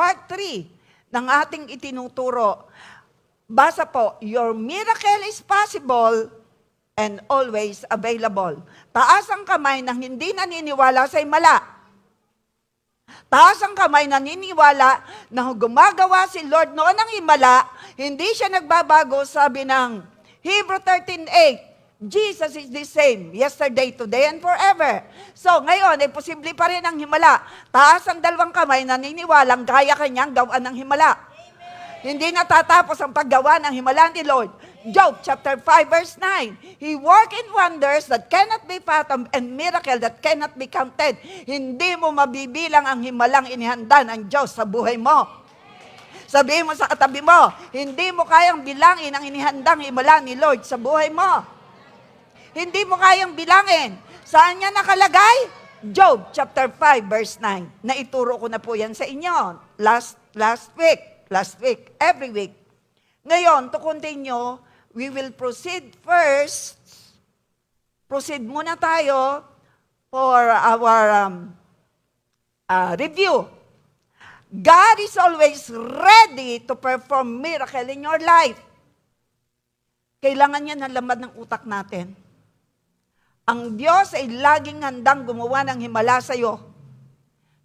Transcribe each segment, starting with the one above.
part 3 ng ating itinuturo. Basa po, your miracle is possible and always available. Taas ang kamay ng hindi naniniwala sa himala. Taas ang kamay naniniwala na gumagawa si Lord noon ng himala, hindi siya nagbabago, sabi ng Hebrew 13:8. Jesus is the same, yesterday, today, and forever. So, ngayon, posible pa rin ang himala. Taas ang dalawang kamay, naniniwalang kaya kanyang gawan ng himala. Amen. Hindi natatapos ang paggawa ng himala ni Lord. Job chapter 5 verse 9. He worked in wonders that cannot be fathomed and miracle that cannot be counted. Hindi mo mabibilang ang himalang inihanda ng Diyos sa buhay mo. Sabihin mo sa katabi mo, hindi mo kayang bilangin ang inihandang himala ni Lord sa buhay mo. Hindi mo kayang bilangin. Saan niya nakalagay? Job chapter 5 verse 9. Naituro ko na po yan sa inyo. Last week, every week. Ngayon, to continue, we will proceed first. Proceed muna tayo for our review. God is always ready to perform miracle in your life. Kailangan niya ng lamad ng utak natin. Ang Diyos ay laging handang gumawa ng himala sa iyo.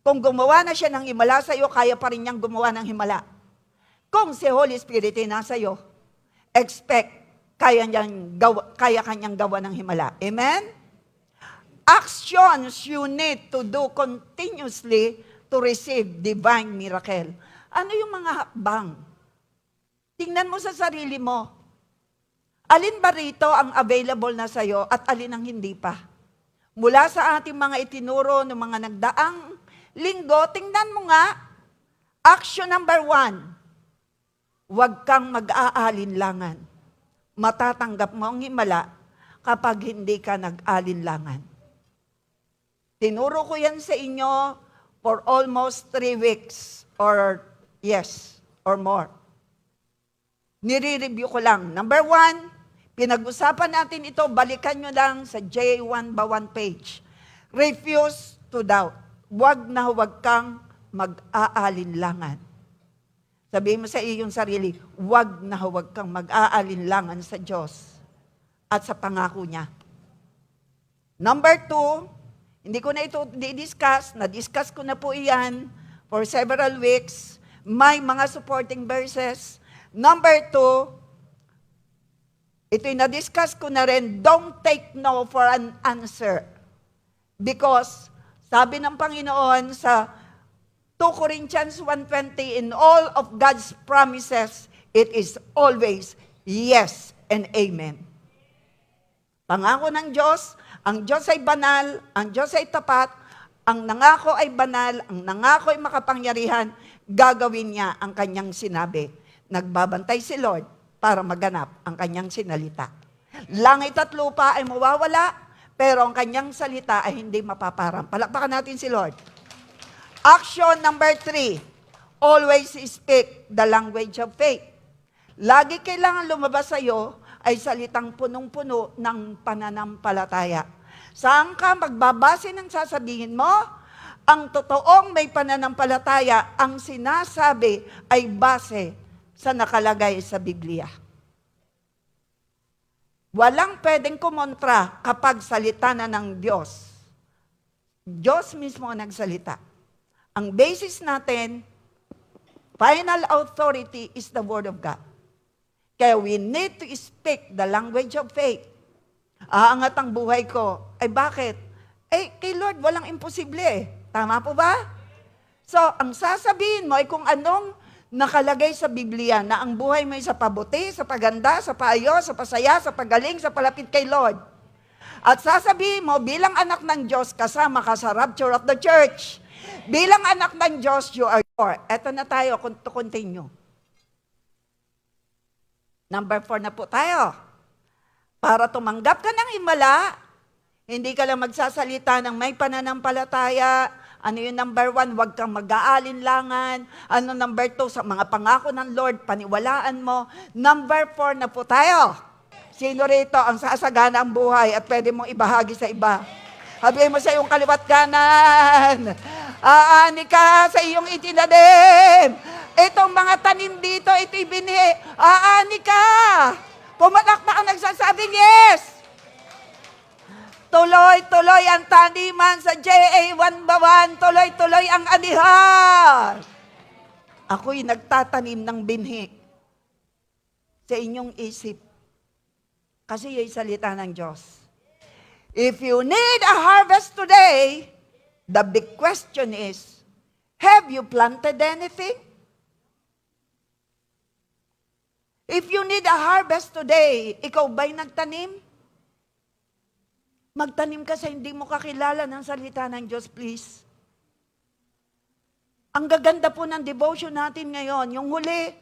Kung gumawa na siya ng himala sa iyo, kaya pa rin niyang gumawa ng himala. Kung si Holy Spirit ay nasa iyo, expect kaya kanyang gawa ng himala. Amen? Actions you need to do continuously to receive divine miracle. Ano yung mga hakbang? Tingnan mo sa sarili mo. Alin ba rito ang available na sa iyo at alin ang hindi pa? Mula sa ating mga itinuro ng mga nagdaang linggo, tingnan mo nga, action number 1, huwag kang mag-aalinlangan. Matatanggap mo ang himala kapag hindi ka nag-alinlangan. Tinuro ko yan sa inyo for almost 3 weeks or more. Nire-review ko lang. Number 1, pinag-usapan natin ito, balikan nyo lang sa J1 Bawan page. Refuse to doubt. Huwag na huwag kang mag-aalinlangan. Sabihin mo sa iyong sarili, huwag na huwag kang mag-aalinlangan sa Diyos at sa pangako niya. Number 2, hindi ko na ito di-discuss, na-discuss ko na po iyan for several weeks. May mga supporting verses. Number 2, ito'y na-discuss ko na rin, don't take no for an answer. Because, sabi ng Panginoon sa 2 Corinthians 1:20, in all of God's promises, it is always yes and amen. Pangako ng Diyos, ang Diyos ay banal, ang Diyos ay tapat, ang nangako ay banal, ang nangako ay makapangyarihan, gagawin niya ang kanyang sinabi. Nagbabantay si Lord para maganap ang kanyang sinalita. Langit at lupa ay mawawala, pero ang kanyang salita ay hindi mapaparang. Palakpakan natin si Lord. Action number 3, always speak the language of faith. Lagi kailangan lumabas sa iyo ay salitang punong-puno ng pananampalataya. Saan ka magbabase ng sasabihin mo? Ang totoong may pananampalataya, ang sinasabi ay base sa nakalagay sa Biblia. Walang pwedeng kumontra kapag salita na ng Diyos. Diyos mismo ang nagsalita. Ang basis natin, final authority is the Word of God. Kaya we need to speak the language of faith. Aangat ang buhay ko. Ay bakit? Kay Lord walang imposible eh. Tama po ba? So, ang sasabihin mo ay kung anong nakalagay sa Biblia na ang buhay mo ay sa pabuti, sa paganda, sa paayos, sa pasaya, sa pagaling, sa palapit kay Lord. At sasabihin mo, bilang anak ng Diyos, kasama ka sa rapture of the church. Bilang anak ng Diyos, you are sure. Eto na tayo, to continue. Number 4 na po tayo. Para tumanggap ka ng himala, hindi ka lang magsasalita ng may pananampalataya. Ano yung number 1? Huwag kang mag-aalinlangan. Ano number 2? Sa mga pangako ng Lord, paniwalaan mo. Number 4 na po tayo. Sino rito ang sasagana ang buhay at pwede mong ibahagi sa iba? Sabihin mo sa iyong kaliwat kanan, aani ka sa iyong itinanim. Itong mga tanim dito, ito'y binhi. Aani ka. Pumalakpak ang nagsasabing yes. Tuloy-tuloy ang taniman sa JA1 tuloy-tuloy ang anihan. Ako'y nagtatanim ng binhi sa inyong isip. Kasi yung salita ng Diyos. If you need a harvest today, the big question is, have you planted anything? If you need a harvest today, ikaw ba'y nagtanim? Magtanim ka sa hindi mo kakilala ng salita ng Diyos, please. Ang gaganda po ng devotion natin ngayon, yung huli,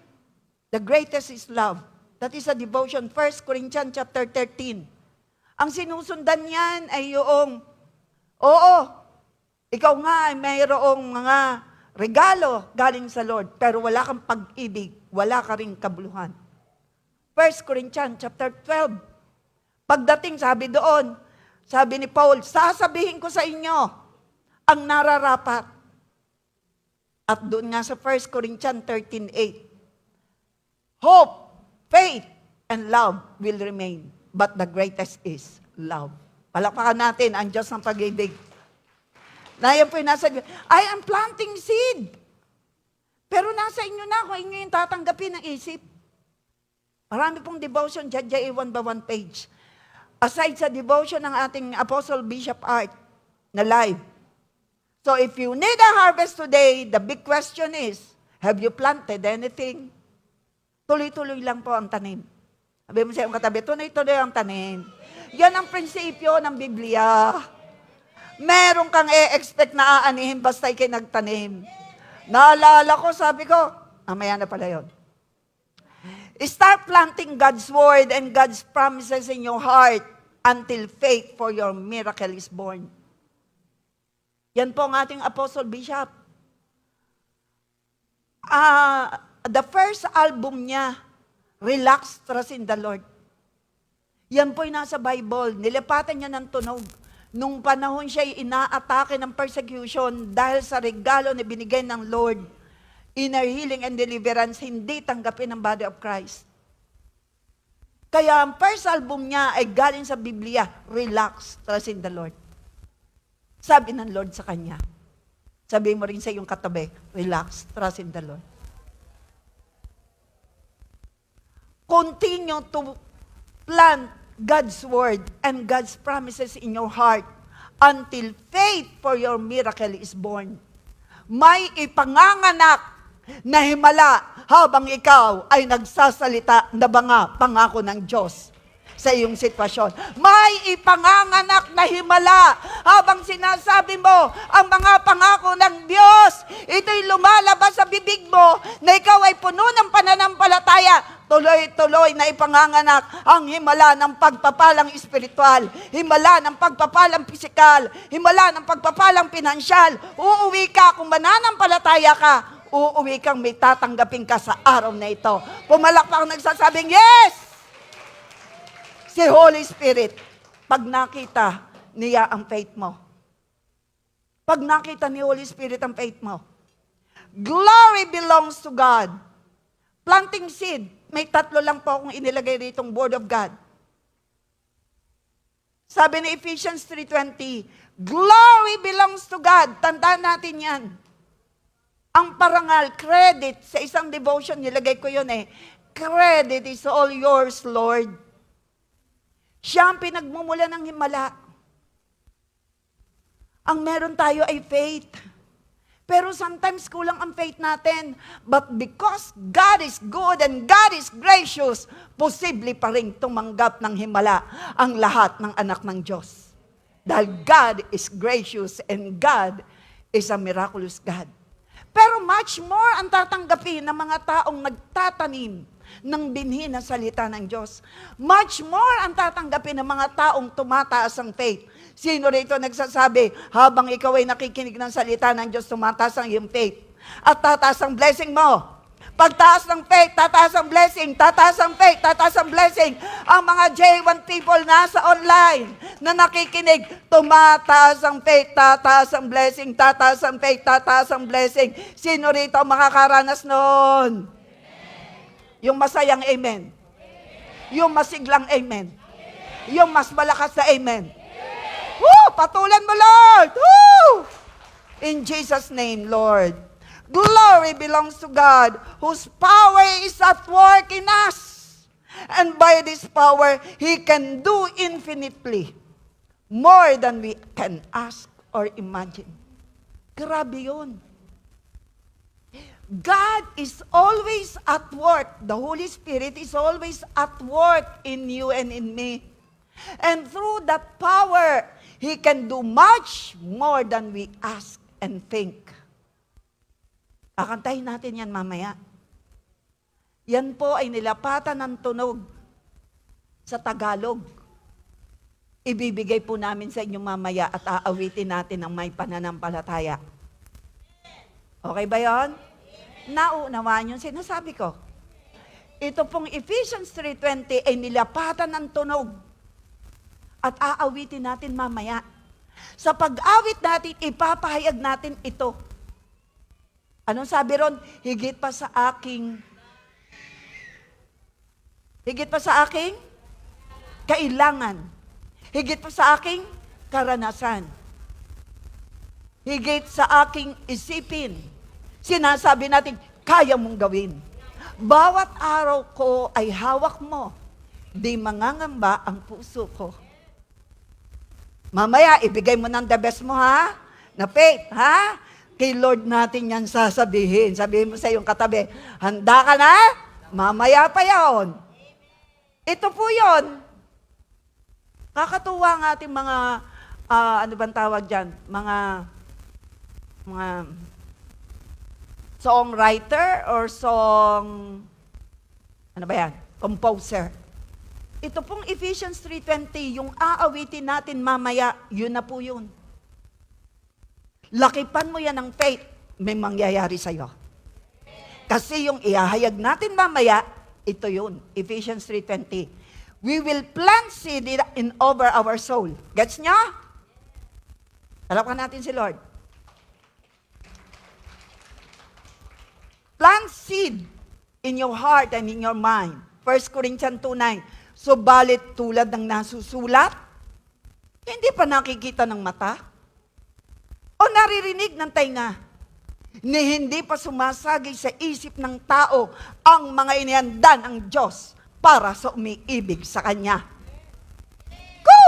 the greatest is love. That is a devotion, 1 Corinthians chapter 13. Ang sinusundan niyan ay yung, ikaw nga ay mayroong mga regalo galing sa Lord, pero wala kang pag-ibig, wala ka ring kabuluhan. 1 Corinthians chapter 12. Pagdating, sabi doon, sabi ni Paul, sasabihin ko sa inyo ang nararapat. At doon nga sa 1 Corinthians 13:8, hope, faith, and love will remain. But the greatest is love. Palakpakan natin ang Diyos ng pag-ibig. Na yan po yung nasa, I am planting seed. Pero nasa inyo na kung inyo yung tatanggapin ng isip. Marami pong devotion, JA1 by 1 page. Aside sa devotion ng ating Apostle Bishop Art na live. So if you need a harvest today, the big question is, have you planted anything? Tuloy-tuloy lang po ang tanim. Sabi mo sa iyong katabi, tuloy-tuloy ang tanim. Yan ang prinsipyo ng Biblia. Meron kang expect na aanihin basta ikay nagtanim. Naalala ko, sabi ko, mamaya na pala yun. Start planting God's word and God's promises in your heart until faith for your miracle is born. Yan po ang ating Apostle Bishop. The first album niya, Relax, Trust in the Lord. Yan po'y nasa Bible. Nilipatan niya ng tunog. Nung panahon siya'y inaatake ng persecution dahil sa regalo na binigay ng Lord, inner healing and deliverance, hindi tanggapin ng body of Christ. Kaya ang first album niya ay galing sa Biblia, Relax, Trust in the Lord. Sabi ng Lord sa kanya. Sabi mo rin sa iyong katabi, relax, trust in the Lord. Continue to plant God's word and God's promises in your heart until faith for your miracle is born. May ipanganganak na himala habang ikaw ay nagsasalita na mga pangako ng Diyos sa iyong sitwasyon. May ipanganganak na himala habang sinasabi mo ang mga pangako ng Diyos. Ito'y lumalabas sa bibig mo na ikaw ay puno ng pananampalataya. Tuloy-tuloy na ipanganganak ang himala ng pagpapalang espiritual, himala ng pagpapalang pisikal, himala ng pagpapalang pinansyal. Uuwi ka kung mananampalataya ka, uuwi kang may tatanggapin ka sa araw na ito. Pumalakpak ang nagsasabing, yes! Si Holy Spirit, pag nakita niya ang faith mo, pag nakita ni Holy Spirit ang faith mo, glory belongs to God. Planting seed, may 3 lang po akong inilagay ditong Word of God. Sabi ni Ephesians 3:20, glory belongs to God. Tandaan natin yan. Ang parangal, credit, sa isang devotion, nilagay ko yun credit is all yours, Lord. Siya ang pinagmumula ng himala. Ang meron tayo ay faith. Pero sometimes kulang ang faith natin. But because God is good and God is gracious, posible pa rin tumanggap ng himala ang lahat ng anak ng Diyos. Dahil God is gracious and God is a miraculous God. Pero much more ang tatanggapin ng mga taong nagtatanim ng binhi na salita ng Diyos. Much more ang tatanggapin ng mga taong tumataas ang faith. Sino rito nagsasabi, habang ikaw ay nakikinig ng salita ng Diyos, tumataas ang iyong faith. At tataas ang blessing mo. Pagtaas ng faith, tataas ang blessing. Tataas ang faith, tataas ang blessing. Ang mga J1 people nasa online na nakikinig, tumataas ang faith, tataas ang blessing, tataas ang faith, tataas ang blessing. Sino rito ang makakaranas noon? Yung masayang amen. Yung masiglang amen. Yung mas malakas na amen. Woo! Patulan mo, Lord! Woo! In Jesus' name, Lord. Glory belongs to God, whose power is at work in us. And by this power, He can do infinitely more than we can ask or imagine. Grabe yun. God is always at work. The Holy Spirit is always at work in you and in me. And through that power, He can do much more than we ask and think. Kakantahin natin yan mamaya. Yan po ay nilapatan ng tunog sa Tagalog. Ibibigay po namin sa inyo mamaya at aawitin natin ang may pananampalataya. Okay ba yon? Naunawaan yung sinasabi ko. Ito pong Ephesians 3:20 ay nilapatan ng tunog at aawitin natin mamaya. Sa pag-awit natin, ipapahayag natin ito. Anong sabi ron? Higit pa sa aking kailangan. Higit pa sa aking karanasan. Higit sa aking isipin. Sinasabi natin, kaya mong gawin. Bawat araw ko ay hawak mo. Di mangangamba ang puso ko. Mamaya, ibigay mo ng the best mo, ha? Na faith, ha? Kay Lord natin yan sasabihin. Sabihin mo sa iyong katabi, handa ka na? Mamaya pa yon. Ito po yon. Kakatuwa ang ating mga, ano bang tawag dyan? Mga songwriter or ano ba yan? Composer. Ito pong Ephesians 3:20, yung aawitin natin mamaya, yun na po yun. Lakipan mo yan ng faith, may mangyayari sa'yo. Kasi yung ihahayag natin mamaya, ito yun, Ephesians 3:20. We will plant seed in over our soul. Gets nyo? Halapan natin si Lord. Plant seed in your heart and in your mind. 1 Corinthians 2:9. Subalit tulad ng nasusulat, hindi pa nakikita ng mata, o naririnig ng tainga, ni hindi pa sumasagay sa isip ng tao ang mga inihanda ng Diyos para sa umiibig sa Kanya. Go!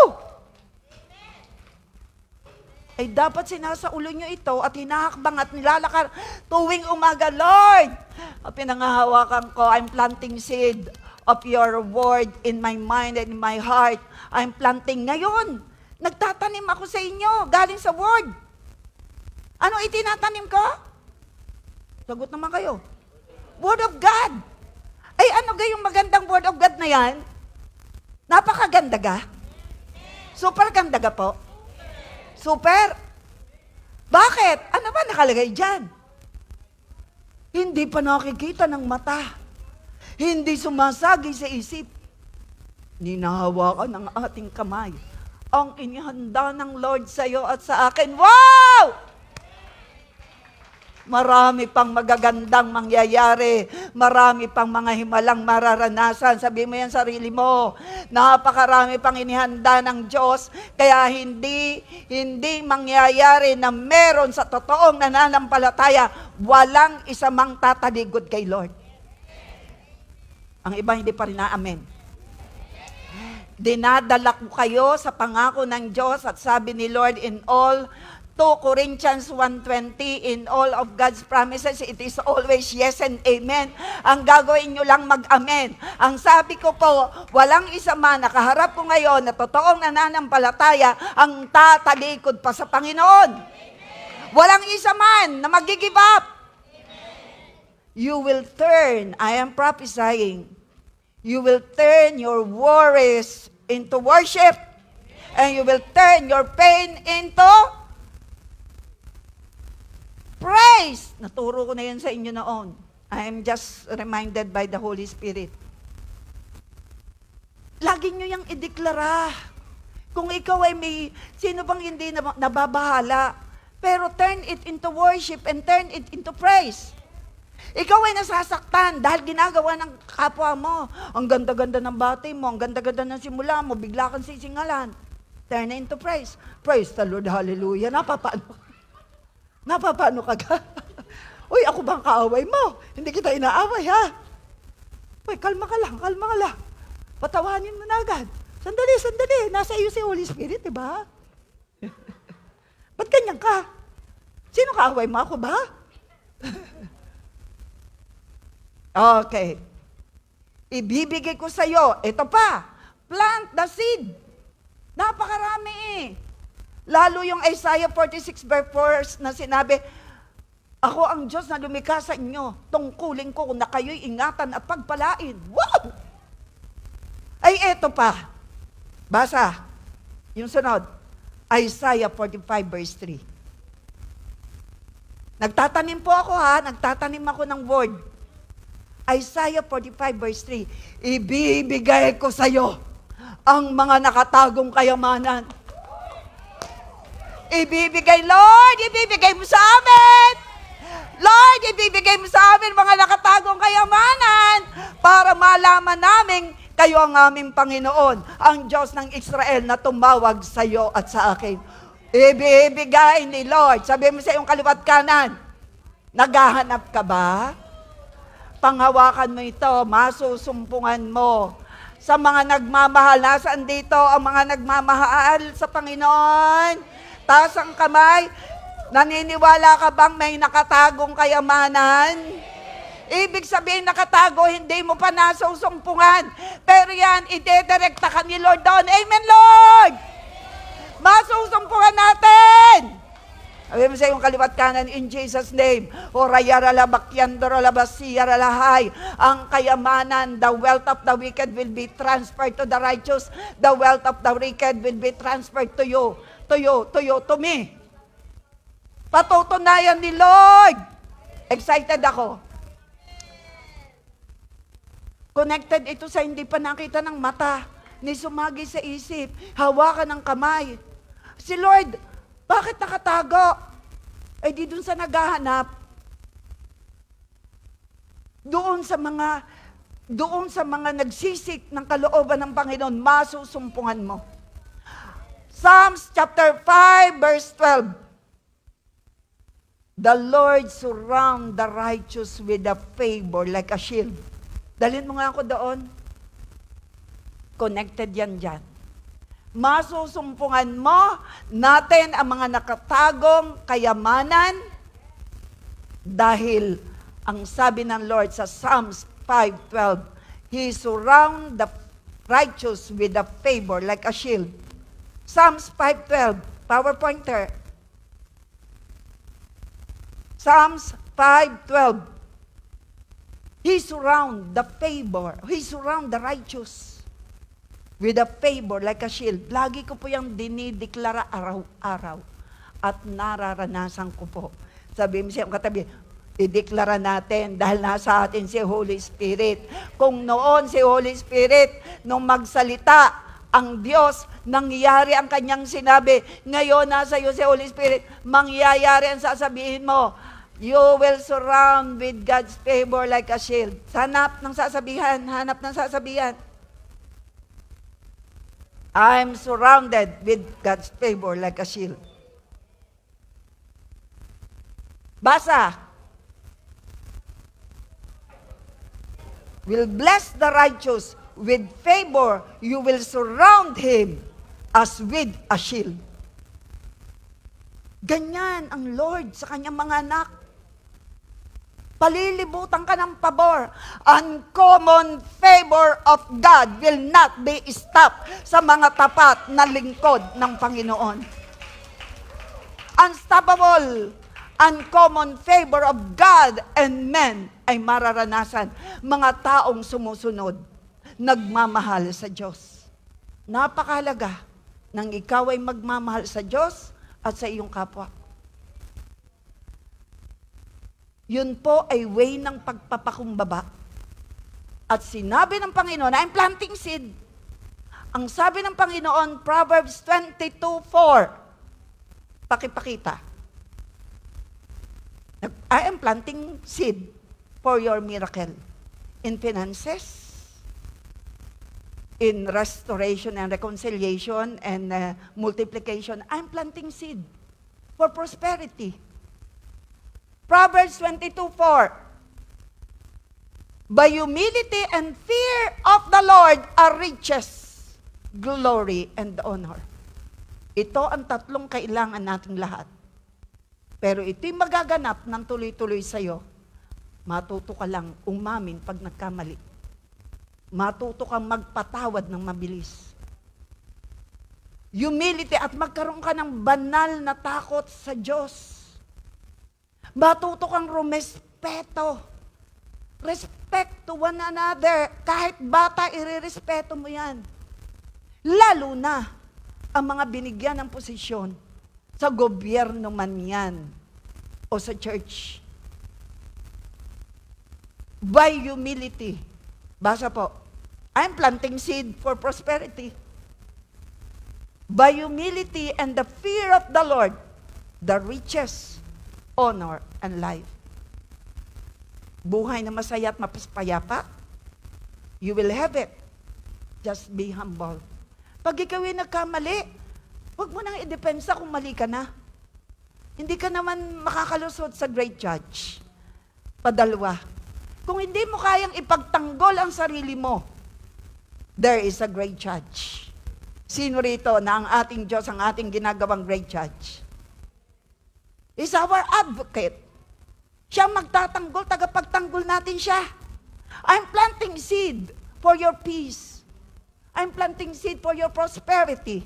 Ay dapat sinasaulo nyo ito at hinahakbang at nilalakar tuwing umaga, Lord, pinangahawakan ko, I'm planting seed of your word in my mind and in my heart. I'm planting ngayon. Nagtatanim ako sa inyo, galing sa word. Ano itinatanim ko? Sagot naman kayo. Word of God. Ay ano gayong magandang word of God na yan? Napakaganda ga? Super ganda ga po? Super? Bakit? Ano ba nakalagay dyan? Hindi pa nakikita ng mata. Hindi sumasagi sa isip. Ninahawakan ng ating kamay. Ang inihanda ng Lord sa iyo at sa akin. Wow! Marami pang magagandang mangyayari. Marami pang mga himalang mararanasan. Sabi mo yan sarili mo. Napakarami pang inihanda ng Diyos. Kaya hindi mangyayari na meron sa totoong nananampalataya, walang isa mang tataligod kay Lord. Ang iba hindi pa rin na amen. Dinadala ko kayo sa pangako ng Diyos at sabi ni Lord in all 2 Corinthians 1:20, in all of God's promises, it is always yes and amen. Ang gagawin nyo lang mag-amen. Ang sabi ko po, walang isa man nakaharap ko ngayon na totoong nananampalataya ang tatalikod pa sa Panginoon. Walang isa man na mag-give up. You will turn, I am prophesying, you will turn your worries into worship, and you will turn your pain into praise. Naturo ko na yan sa inyo noon. I am just reminded by the Holy Spirit. Lagi nyo yung ideklara. Kung ikaw ay may, sino bang hindi nababahala? Pero turn it into worship and turn it into praise. Ikaw ay nasasaktan dahil ginagawa ng kapwa mo. Ang ganda-ganda ng bati mo, ang ganda-ganda ng simula mo, bigla kang sisingalan. Turn it into praise. Praise the Lord, hallelujah. Napapano ka ka? Uy, ako bang kaaway mo? Hindi kita inaaway, ha? Uy, kalma ka lang. Patawanin mo na agad. Sandali. Nasa iyo si Holy Spirit, di ba? Ba't ganyan ka? Sino kaaway mo? Ako ba? Okay. Ibibigay ko sa iyo. Ito pa. Plant the seed. Napakarami eh. Lalo yung Isaiah 46 verse 4 na sinabi, ako ang Diyos na lumikha sa inyo. Tungkulin ko na kayo'y ingatan at pagpalain. Wow! Ay, eto pa. Basa. Yung sunod. Isaiah 45 verse 3. Nagtatanim po ako Nagtatanim ako ng word. Isaiah 45 verse 3. Ibibigay ko sa iyo ang mga nakatagong kayamanan. Ibibigay mo sa amin. Lord, ibibigay mo sa amin mga nakatagong kayamanan para malaman namin kayo ang aming Panginoon, ang Diyos ng Israel na tumawag sa iyo at sa akin. Ibibigay ni Lord. Sabi mo sa iyong kaliwat kanan, naghahanap ka ba? Panghawakan mo ito, masusumpungan mo. Sa mga nagmamahal, nasaan dito ang mga nagmamahal sa Panginoon? Taas ang kamay. Naniniwala ka bang may nakatagong kayamanan? Ibig sabihin nakatago, hindi mo pa nasusumpungan. Pero yan, idedirekta ka ni Lord doon. Amen, Lord! Masusumpungan natin! Sabi mo sa iyong kaliwat kanan, in Jesus' name, ang kayamanan, the wealth of the wicked will be transferred to the righteous. The wealth of the wicked will be transferred to you. To me. Patutunayan ni Lord. Excited ako. Connected ito sa hindi pa nakita ng mata, ni sumagi sa isip, hawakan ng kamay. Si Lord, bakit nakatago? Ay di dun sa naghahanap. Doon sa mga nagsisik ng kalooban ng Panginoon, masusumpungan mo. Psalms chapter 5 verse 12. The Lord surround the righteous with a favor like a shield. Dalhin mo nga ako doon. Connected yan dyan. Masusumpungan mo natin ang mga nakatagong kayamanan dahil ang sabi ng Lord sa Psalms 5:12, He surround the righteous with a favor like a shield. Psalms 5:12, PowerPointer. Psalms 5:12. He surround the righteous with a favor like a shield. Lagi ko po yung dinideklara araw-araw at nararanasan ko po. Sabi mo siyang katabi, ideklara natin dahil nasa atin si Holy Spirit. Kung noon si Holy Spirit, nung magsalita, ang Diyos, nangyayari ang kanyang sinabi. Ngayon, nasa iyo si Holy Spirit, mangyayari ang sasabihin mo. You will surround with God's favor like a shield. Hanap ng sasabihan. I'm surrounded with God's favor like a shield. Basa. Will bless the righteous with favor. You will surround him as with a shield. Ganyan ang Lord sa kanyang mga anak. Palilibutan ka ng pabor. Uncommon favor of God will not be stopped sa mga tapat na lingkod ng Panginoon. Unstoppable, uncommon favor of God and men ay mararanasan mga taong sumusunod, nagmamahal sa Diyos. Napakahalaga nang ikaw ay magmamahal sa Diyos at sa iyong kapwa. Yun po ay way ng pagpapakumbaba. At sinabi ng Panginoon, I'm planting seed. Ang sabi ng Panginoon, Proverbs 22:4, pakipakita. I am planting seed for your miracle. In finances, in restoration and reconciliation and multiplication, I'm planting seed for prosperity. Proverbs 22:4, by humility and fear of the Lord are riches, glory, and honor. Ito ang tatlong kailangan nating lahat. Pero ito'y magaganap ng tuloy-tuloy sa'yo. Matuto ka lang umamin pag nagkamali. Matuto kang magpatawad ng mabilis. Humility at magkaroon ka ng banal na takot sa Diyos. Matuto kang rumespeto. Respect to one another. Kahit bata, irerespeto mo yan. Lalo na ang mga binigyan ng posisyon sa gobyerno man yan o sa church. By humility. Basa po, I'm planting seed for prosperity. By humility and the fear of the Lord, the riches, honor, and life. Buhay na masaya at mapaspayapa, you will have it. Just be humble. Pag ikaw ay nagkamali, huwag mo nang idepensa kung mali ka na. Hindi ka naman makakalusot sa great judge. Padalwa, kung hindi mo kayang ipagtanggol ang sarili mo, there is a great judge. Sino rito na ang ating Diyos, ang ating ginagawang great judge? Is our advocate. Siya magtatanggol, tagapagtanggol natin siya. I'm planting seed for your peace. I'm planting seed for your prosperity.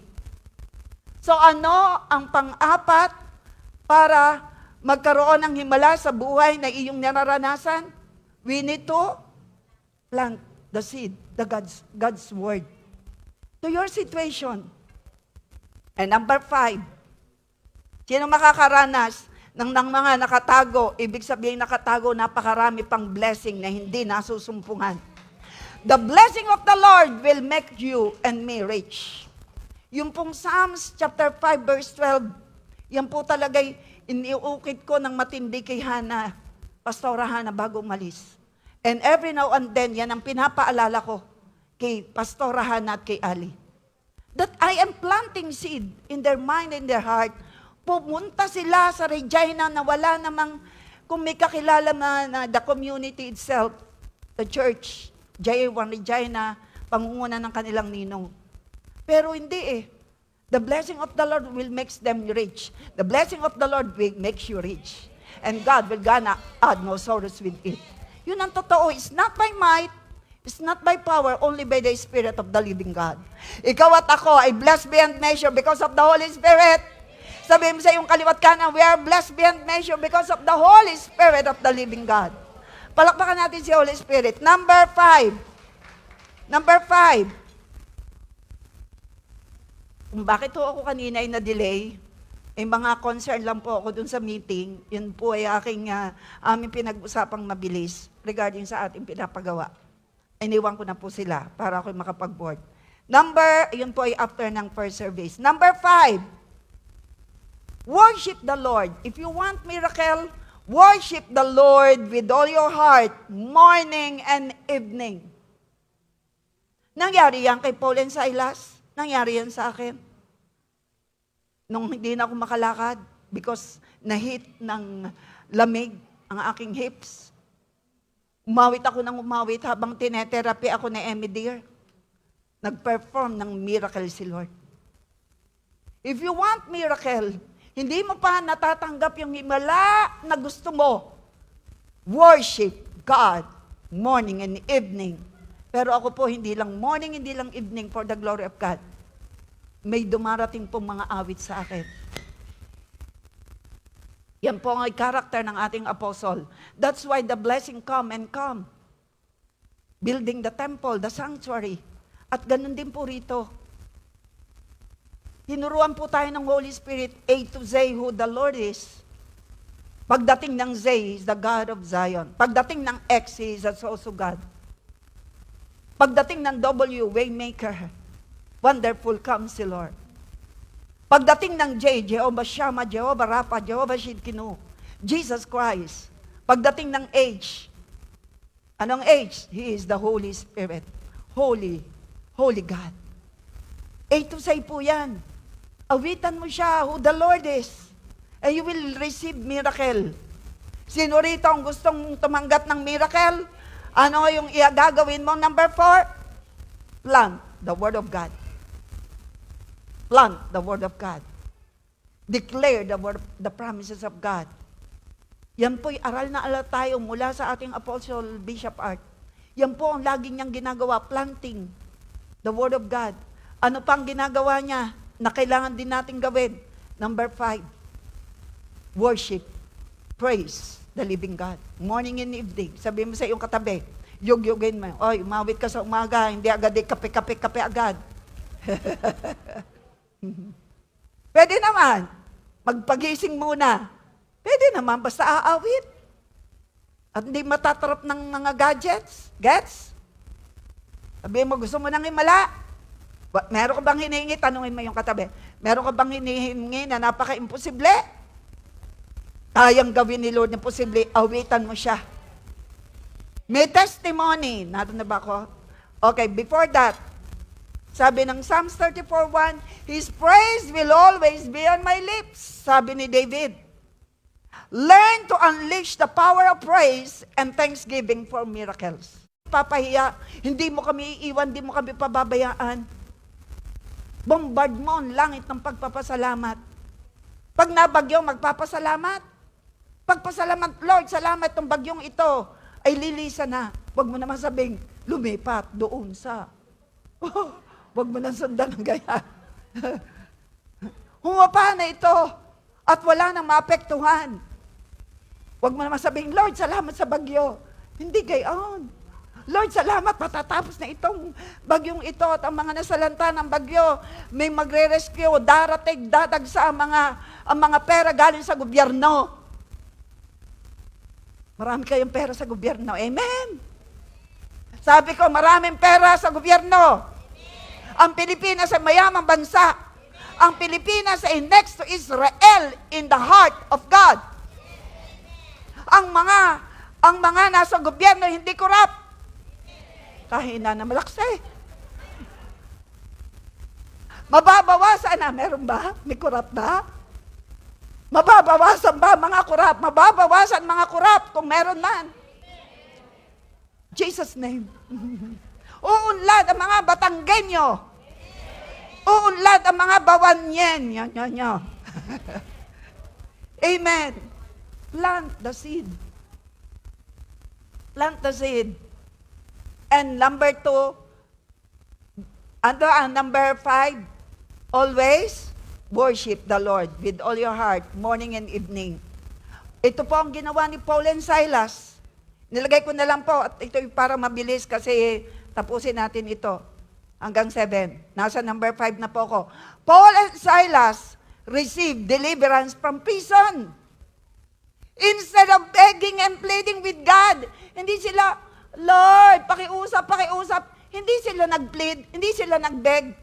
So ano ang pang-apat para magkaroon ng himala sa buhay na iyong nararanasan? We need to plant the seed, the God's word, to your situation. And number 5, sino makakaranas ng mga nakatago? Ibig sabihin nakatago, napakarami pang blessing na hindi nasusumpungan. The blessing of the Lord will make you and me rich. Yung pong Psalms chapter 5 verse 12, yan po talaga'y iniukit ko ng matindi kay Hana, Pastora Hana, bago umalis. And every now and then, yan ang pinapaalala ko kay Pastora Hana at kay Ali. That I am planting seed in their mind and their heart. Pumunta sila sa Regina na wala namang, kung may kakilala na the community itself, the church, J1 Regina, pangunguna ng kanilang ninong. Pero hindi eh. The blessing of the Lord will make them rich. The blessing of the Lord will make you rich. And God will gonna add no sorrows with it. Yun ang totoo. It's not by might, it's not by power, only by the Spirit of the living God. Ikaw at ako ay blessed beyond measure because of the Holy Spirit. Sabihin mo sa iyong kaliwat kanan, we are blessed beyond measure because of the Holy Spirit of the living God. Palakpakan natin si Holy Spirit. Number 5. Kung bakit po ako kanina ay na-delay, ay mga concern lang po ako dun sa meeting, yun po ay aming pinag-usapang mabilis regarding sa ating pinapagawa. Iniwan ko na po sila para ako'y makapag-board. Yun po ay after ng first service. Number 5, worship the Lord. If you want miracle, worship the Lord with all your heart, morning and evening. Nangyari yan kay Paul and Silas. Nangyari yan sa akin. Nung hindi na ako makalakad because nahit ng lamig ang aking hips. Umawit ako ng umawit habang tinetherapy ako ni Emmy Dear. Nag-perform ng miracle si Lord. If you want miracle, hindi mo pa natatanggap yung himala na gusto mo, worship God morning and evening. Pero ako po, hindi lang morning, hindi lang evening for the glory of God. May dumarating pong mga awit sa akin. Yan po ang karakter ng ating apostle. That's why the blessing come and come. Building the temple, the sanctuary. At ganun din po rito. Tinuruan po tayo ng Holy Spirit, A to Z, who the Lord is. Pagdating ng Z, He is the God of Zion. Pagdating ng X, He is also God. Pagdating ng W, Waymaker, Wonderful Counselor. Pagdating ng J, Jehovah Shammah, Jehovah Rapha, Jehovah Shidkinu, Jesus Christ. Pagdating ng H, anong H? He is the Holy Spirit. Holy, Holy God. A to say po yan. Awitan mo siya, who the Lord is. And you will receive miracle. Sino rito ang gustong tumanggap ng miracle? Ano yung gagawin mo? Number 4, plant the Word of God. Plant the Word of God. Declare the promises of God. Yan po'y aral na aral tayo mula sa ating Apostle Bishop Art. Yan po ang laging niyang ginagawa, planting the Word of God. Ano pang ginagawa niya na kailangan din natin gawin? Number 5, worship, praise the living God. Morning and evening. Sabihin mo sa iyong katabi, yug-yugin mo. Oy, umawit ka sa umaga, hindi agad kape agad. Pwede naman, magpagising muna. Pwede naman, basta aawit. At hindi matatarap ng mga gadgets. Gets? Sabihin mo, gusto mo nang himala? Meron ka bang hinihingi? Tanungin mo yung katabi. Meron ka bang hinihingi na napaka-imposible? Kayang gawin ni Lord na posible, awitan mo siya. May testimony. Naroon na ba ako? Okay, before that, sabi ng Psalms 34:1, His praise will always be on my lips. Sabi ni David, learn to unleash the power of praise and thanksgiving for miracles. Papahiya, hindi mo kami iiwan, hindi mo kami pababayaan. Bombard mo ang langit ng pagpapasalamat. Pag nabagyo, magpapasalamat. Pagpasalamat, Lord, salamat ng bagyong ito ay lilisa na. Huwag mo naman sabing, lumipat doon sa... Huwag mo nang sundan ng gaya. Humapa na ito at wala nang maapektuhan. Huwag mo naman sabihin, Lord, salamat sa bagyo. Hindi gayon. Lord, salamat, matatapos na itong bagyong ito at ang mga nasalanta ng bagyo, may magre-rescue, darating, dadagsa ang mga pera galing sa gobyerno. Marami kayong pera sa gobyerno. Amen? Sabi ko, maraming pera sa gobyerno. Ang Pilipinas ay mayamang bansa. Ang Pilipinas ay next to Israel in the heart of God. Ang mga nasa gobyerno hindi korap. Kahina na malaksi. Mababawasan na. Meron ba? May korap ba? Mababawasan ba mga korap? Mababawasan mga korap kung meron man. Jesus' name. Uunlad ang mga Batanggenyo. Uunlad ang mga Bawanyen. Yan. Amen. Plant the seed. Plant the seed. And number 2, number 5, always worship the Lord with all your heart, morning and evening. Ito po ang ginawa ni Paul and Silas. Nilagay ko na lang po, at ito para mabilis kasi tapusin natin ito. Hanggang 7. Nasa number 5 na po ako. Paul and Silas received deliverance from prison. Instead of begging and pleading with God, hindi sila, Lord, pakiusap. Hindi sila nag-plead, hindi sila nag-beg.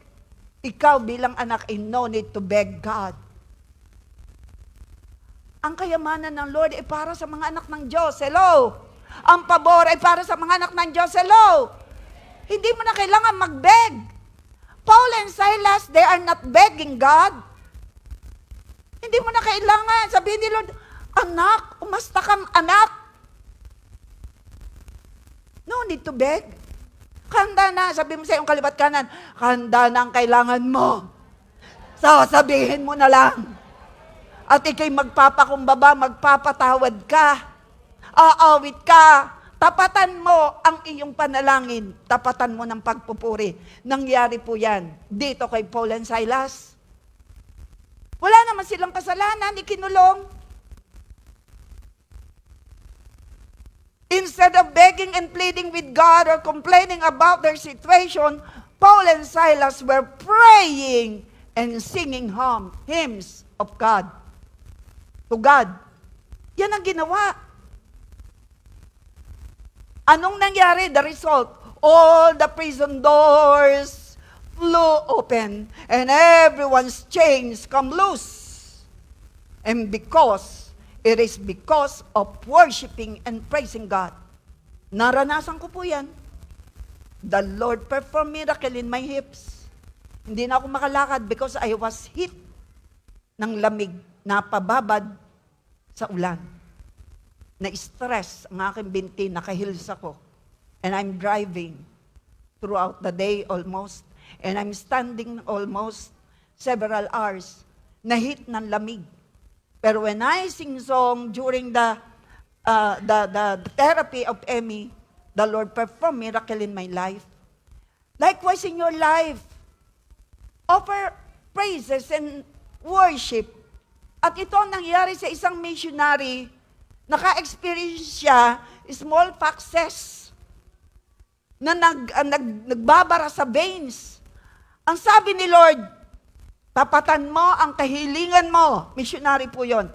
Ikaw bilang anak, no need to beg God. Ang kayamanan ng Lord ay para sa mga anak ng Diyos. Hello? Ang pabor ay para sa mga anak ng Diyos. Hello? Hindi mo na kailangan mag-beg. Paul and Silas, they are not begging God. Hindi mo na kailangan. Sabihin ni Lord, anak, umasta kang anak. No need to beg. Handa na. Sabihin mo sa iyong kalibat kanan, handa na ang kailangan mo. Sasabihin mo na lang. At ikay magpapakumbaba, magpapatawad ka. Aawit ka. Tapatan mo ang iyong panalangin. Tapatan mo ng pagpupuri. Nangyari po yan dito kay Paul and Silas. Wala naman silang kasalanan, ikinulong. Instead of begging and pleading with God or complaining about their situation, Paul and Silas were praying and singing hymns of God. To God. Yan ang ginawa. Anong nangyari? The result, all the prison doors flew open and everyone's chains come loose. And it is because of worshiping and praising God. Naranasan ko po yan. The Lord performed miracle in my hips. Hindi na ako makalakad because I was hit ng lamig, napababad sa ulan. Na-stress ang aking binti, nakahils ako. And I'm driving throughout the day almost. And I'm standing almost several hours. Na-hit ng lamig. Pero when I sing song during the therapy of Emmy, the Lord performed miracle in my life. Likewise in your life, offer praises and worship. At ito ang nangyari sa isang missionary. Naka-experience siya, small foxes, na nagbabara sa veins. Ang sabi ni Lord, tapatan mo ang kahilingan mo. Missionary po yon.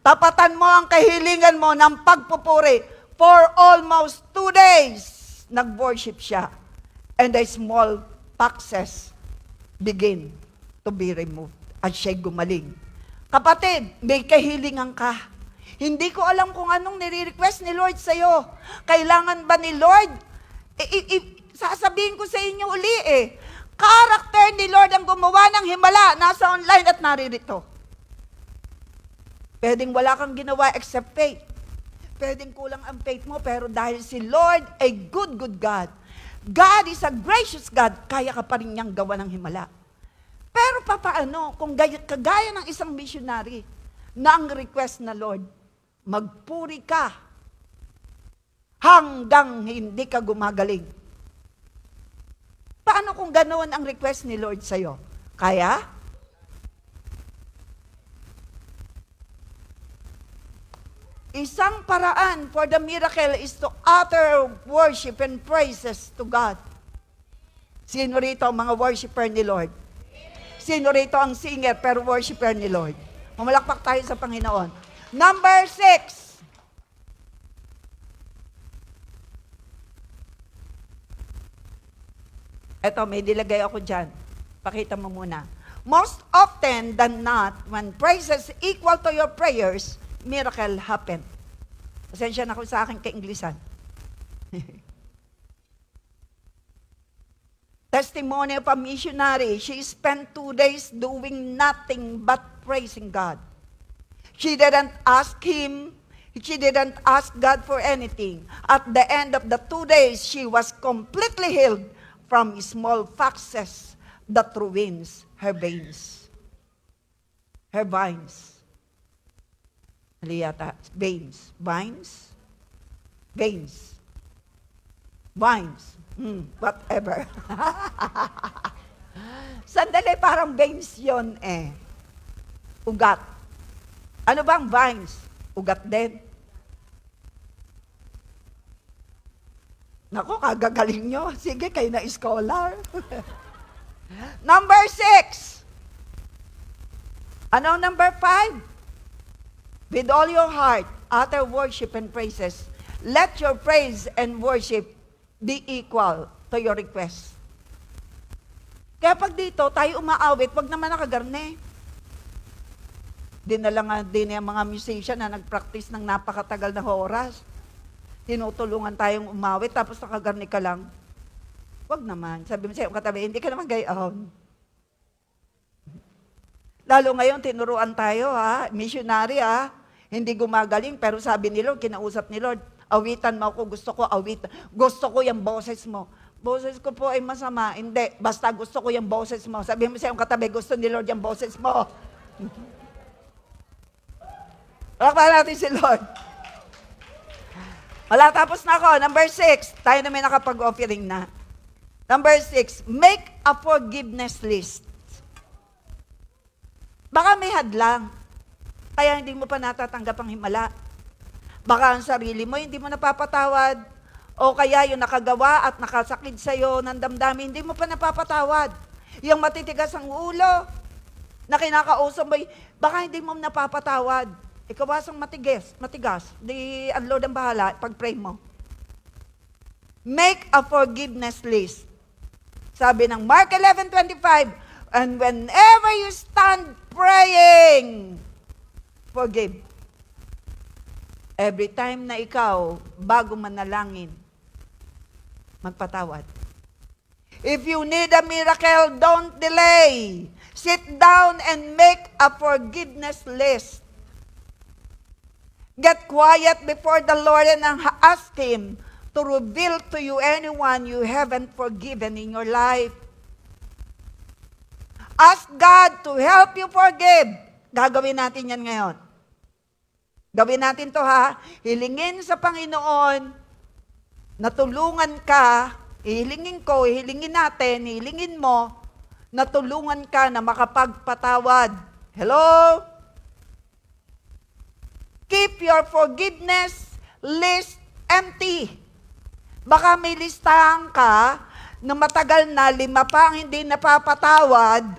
Tapatan mo ang kahilingan mo ng pagpupuri. For almost 2 days, nag-worship siya. And the small foxes begin to be removed. At siya'y gumaling. Kapatid, may kahilingan ka. Hindi ko alam kung anong nire-request ni Lord sa'yo. Kailangan ba ni Lord? Sasabihin ko sa inyo uli Character ni Lord ang gumawa ng himala. Nasa online at naririto. Pwedeng wala kang ginawa except faith. Pwedeng kulang ang faith mo, pero dahil si Lord ay good God. God is a gracious God, kaya ka pa rin niyang gawa ng himala. Pero papaano kung kagaya ng isang missionary na ang request na Lord, magpuri ka hanggang hindi ka gumagaling. Paano kung ganoon ang request ni Lord sa'yo? Kaya? Isang paraan for the miracle is to utter worship and praises to God. Sino rito ang mga worshiper ni Lord? Sino rito ang singer pero worshiper ni Lord? Mamalakpak tayo sa Panginoon. Number 6. Eto, may nilagay ako dyan. Pakita mo muna. Most often than not, when praises equal to your prayers, miracle happen. Pasensya na ako sa aking ka-Inglisan. Testimony of a missionary. She spent 2 days doing nothing but praising God. She didn't ask God for anything. At the end of the 2 days, she was completely healed from small foxes that ruins her veins. Her vines. Aliyata, veins. Vines? Veins. Vines. Whatever. Sandali, parang veins yun Ugat. Ano bang vines? Ugat din. Naku, kagagaling nyo. Sige, kayo na scholar. Number 6. Ano number 5? With all your heart, utter worship and praises. Let your praise and worship be equal to your request. Kaya pag dito, tayo umaawit, wag naman nakagarne. Dinala nga din yung mga musician na nag-practice ng napakatagal na oras. Tinutulungan tayong umawit, tapos nakagarni ka lang. Wag naman. Sabi mo sa'yo, katabi, hindi ka naman gayon. Lalo ngayon, tinuruan tayo, missionary, hindi gumagaling, pero sabi ni Lord, kinausap ni Lord, awitan mo ako, gusto ko awitan. Gusto ko yung boses mo. Boses ko po ay masama. Hindi, basta gusto ko yung boses mo. Sabi mo sa'yo, katabi, gusto ni Lord yung boses mo. Palakpakan natin si Lord. Wala, tapos na ako. Number 6, tayo na may nakapag-offering na. Number 6, make a forgiveness list. Baka may hadlang, kaya hindi mo pa natatanggap ang himala. Baka ang sarili mo, hindi mo napapatawad. O kaya yung nakagawa at nakasakit sa'yo ng damdamin, hindi mo pa napapatawad. Yung matitigas ang ulo, na kinakausap mo, baka hindi mo napapatawad. Ikawasang matigas. Di ang Lord ang bahala, pag-pray mo. Make a forgiveness list. Sabi ng Mark 11:25, and whenever you stand praying, forgive. Every time na ikaw, bago manalangin, magpatawad. If you need a miracle, don't delay. Sit down and make a forgiveness list. Get quiet before the Lord and ask Him to reveal to you anyone you haven't forgiven in your life. Ask God to help you forgive. Gagawin natin yan ngayon. Gawin natin to ha. Hilingin sa Panginoon na tulungan ka, hilingin ko, hilingin natin, hilingin mo, na tulungan ka na makapagpatawad. Hello? Keep your forgiveness list empty. Baka may listahan ka na matagal na 5 pa ang hindi napapatawad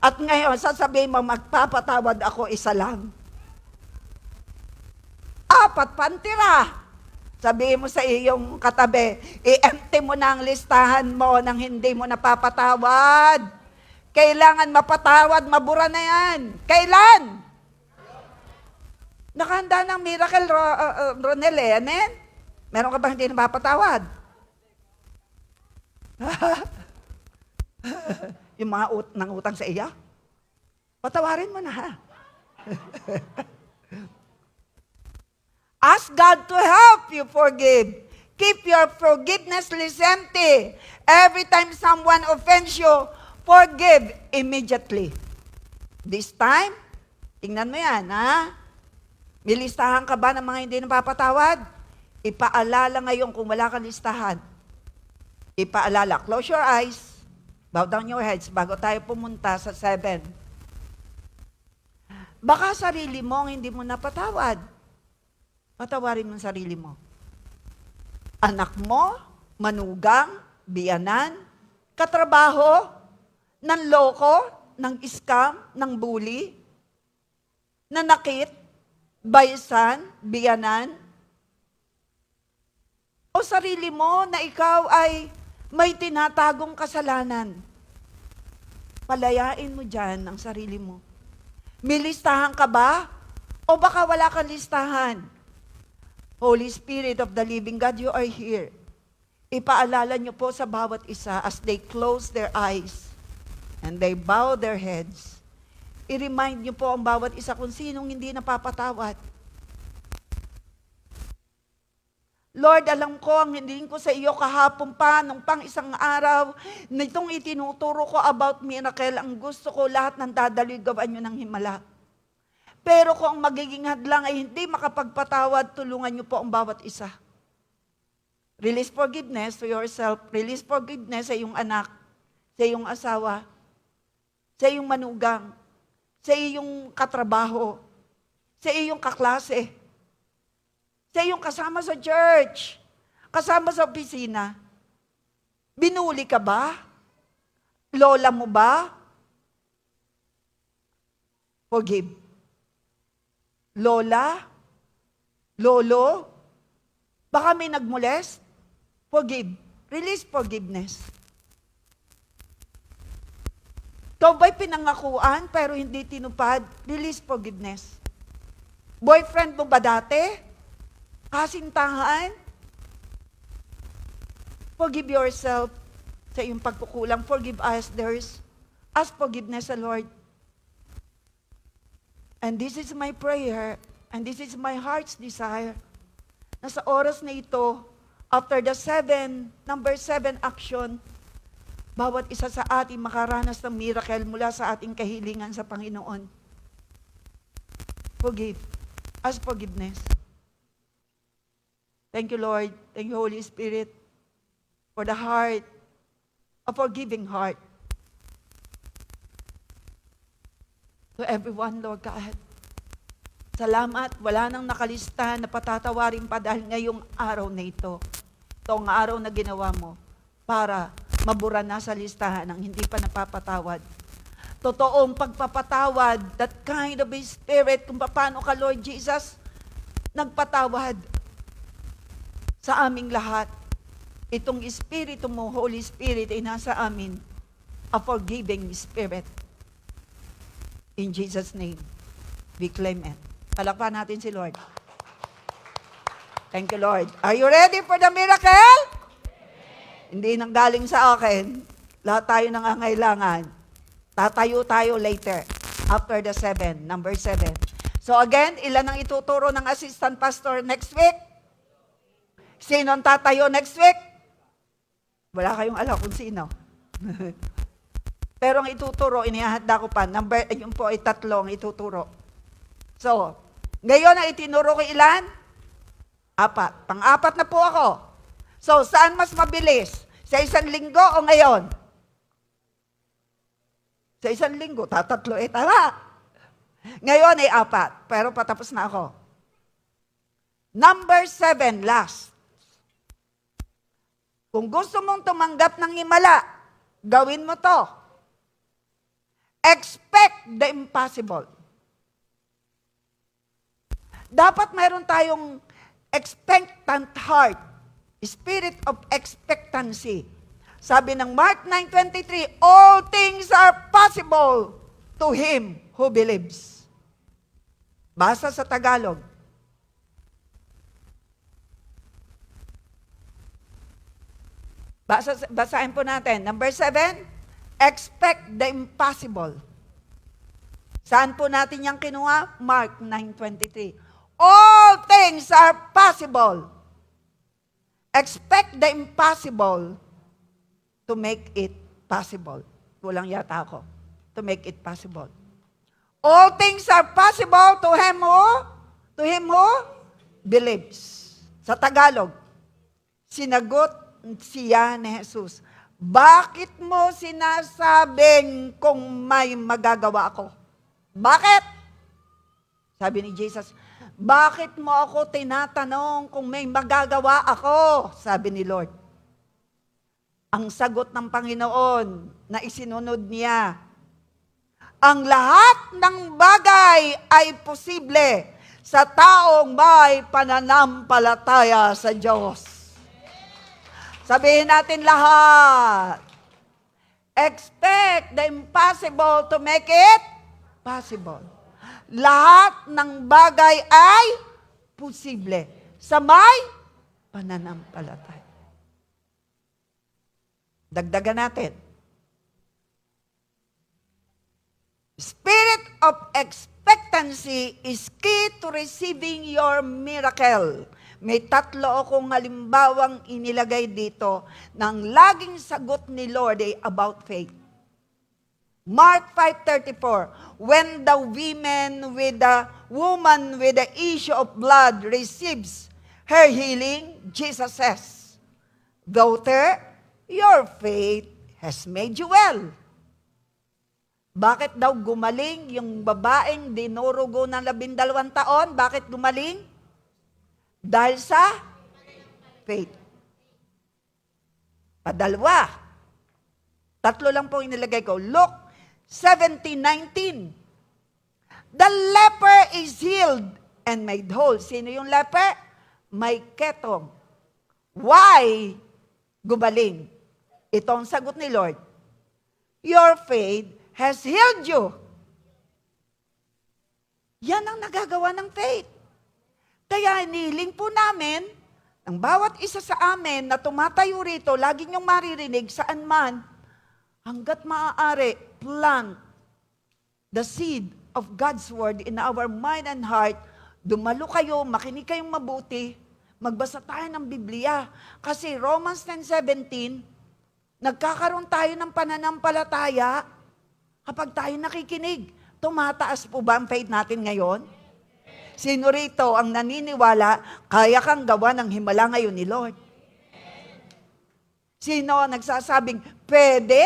at ngayon sasabihin mo magpapatawad ako 1 lang. 4 pa ang tira. Sabihin mo sa iyong katabi, i-empty mo na ang listahan mo nang hindi mo napapatawad. Kailangan mapatawad, mabura na yan. Kailan? Nakahanda ng miracle, Ronel, amen? Meron ka ba hindi napapatawad? Yung mga nang utang sa iya? Patawarin mo na ha. Ask God to help you forgive. Keep your forgiveness list empty. Every time someone offends you, forgive immediately. This time, tingnan mo yan, ha? May listahan ka ba ng mga hindi napapatawad? Ipaalala ngayon kung wala kang listahan. Ipaalala. Close your eyes. Bow down your heads bago tayo pumunta sa 7. Baka sarili mo ang hindi mo napatawad. Patawarin mo ang sarili mo. Anak mo, manugang, biyanan, katrabaho, nanloko, ng scam, ng bully, nanakit, baysan, biyanan, o sarili mo na ikaw ay may tinatagong kasalanan. Palayain mo dyan ang sarili mo. May listahan ka ba? O baka wala kang listahan? Holy Spirit of the living God, you are here. Ipaalala niyo po sa bawat isa as they close their eyes and they bow their heads. I-remind niyo po ang bawat isa kung sinong hindi napapatawad. Lord, alam ko ang hindi ko sa iyo kahapon pa, nung pang isang araw, na itong itinuturo ko about miracle, ang gusto ko lahat ng dadaloy gawan nyo ng himala. Pero kung ang magiging hadlang ay hindi makapagpatawad, tulungan nyo po ang bawat isa. Release forgiveness to yourself. Release forgiveness sa iyong anak, sa iyong asawa, sa iyong manugang, sa iyong katrabaho, sa iyong kaklase, sa iyong kasama sa church, kasama sa opisina. Binuli ka ba? Lola mo ba? Forgive. Lola? Lolo? Baka may nagmolest? Forgive. Release forgiveness. Ikaw ba'y pinangakuan pero hindi tinupad? Release forgiveness. Boyfriend mo ba dati? Kasintahan? Forgive yourself sa iyong pagkukulang. Forgive others. Ask forgiveness sa Lord. And this is my prayer, and this is my heart's desire, na sa oras na ito, after the number 7 action, bawat isa sa atin makaranas ng miracle mula sa ating kahilingan sa Panginoon. Forgive. Ask forgiveness. Thank you, Lord. Thank you, Holy Spirit, for the heart, a forgiving heart. To everyone, Lord God. Salamat, wala nang nakalista na patatawarin pa dahil ngayong araw na ito. Ito ang araw na ginawa mo para mabura na sa listahan ng hindi pa napapatawad. totoong pagpapatawad, that kind of a spirit, kung paano ka, Lord Jesus, nagpatawad sa aming lahat. Itong Espiritu mo, Holy Spirit, ay nasa amin, a forgiving spirit. In Jesus' name, we claim it. Palakpan natin si Lord. Thank you, Lord. Are you ready for the miracle? Hindi nang galing sa akin. Lahat tayo nangangailangan. Tatayo tayo later. After the 7, number 7. So again, ilan ang ituturo ng assistant pastor next week? Sino ang tatayo next week? Wala kayong alam kung sino. Pero ang ituturo, inihahanda ko pa. Yun po ay 3 ang ituturo. So, ngayon ang itinuro ko ilan? 4. Pang-4 na po ako. So, saan mas mabilis? Sa 1 linggo o ngayon? Sa 1 linggo, 3 tama. Ngayon ay 4, pero patapos na ako. Number 7, last. Kung gusto mong tumanggap ng himala, gawin mo to. Expect the impossible. Dapat mayroon tayong expectant heart, spirit of expectancy. Sabi ng Mark 9:23, all things are possible to him who believes. Basa sa Tagalog. Basahin po natin. Number 7, expect the impossible. Saan po natin yung kinuha? Mark 9:23. All things are possible. Expect the impossible to make it possible. Kulang yata ako. To make it possible. All things are possible to him who believes. Sa Tagalog, sinagot siya ni Jesus, bakit mo sinasabing kung may magagawa ako? Bakit? Sabi ni Jesus, bakit mo ako tinatanong kung may magagawa ako? Sabi ni Lord. Ang sagot ng Panginoon na isinunod niya, ang lahat ng bagay ay posible sa taong may pananampalataya sa Diyos. Sabihin natin lahat, expect the impossible to make it possible. Lahat ng bagay ay posible sa may pananampalataya. Dagdagan natin. Spirit of expectancy is key to receiving your miracle. May 3 akong halimbawang inilagay dito ng laging sagot ni Lord ay about faith. Mark 5:34, when the woman with the issue of blood receives her healing, Jesus says, daughter, your faith has made you well. Bakit daw gumaling yung babaeng dinurugo ng 12 taon? Bakit gumaling? Dahil sa faith. Padalwa. 3 lang po inilagay ko. Luke 17:19. The leper is healed and made whole. Sino yung leper? May ketong. Why gumaling? Ito ang sagot ni Lord. Your faith has healed you. Yan ang nagagawa ng faith. Kaya hiniling po namin, ang bawat isa sa amin na tumatayo rito, lagi niyong maririnig saan man, hanggat maaari, plant the seed of God's Word in our mind and heart. Dumalo kayo, makinig kayong mabuti, magbasa tayo ng Biblia. Kasi Romans 10:17, nagkakaroon tayo ng pananampalataya kapag tayo nakikinig. Tumataas po ba ang faith natin ngayon? Sino rito ang naniniwala, kaya kang gawa ng himala ngayon ni Lord? Sino ang nagsasabing, pwede.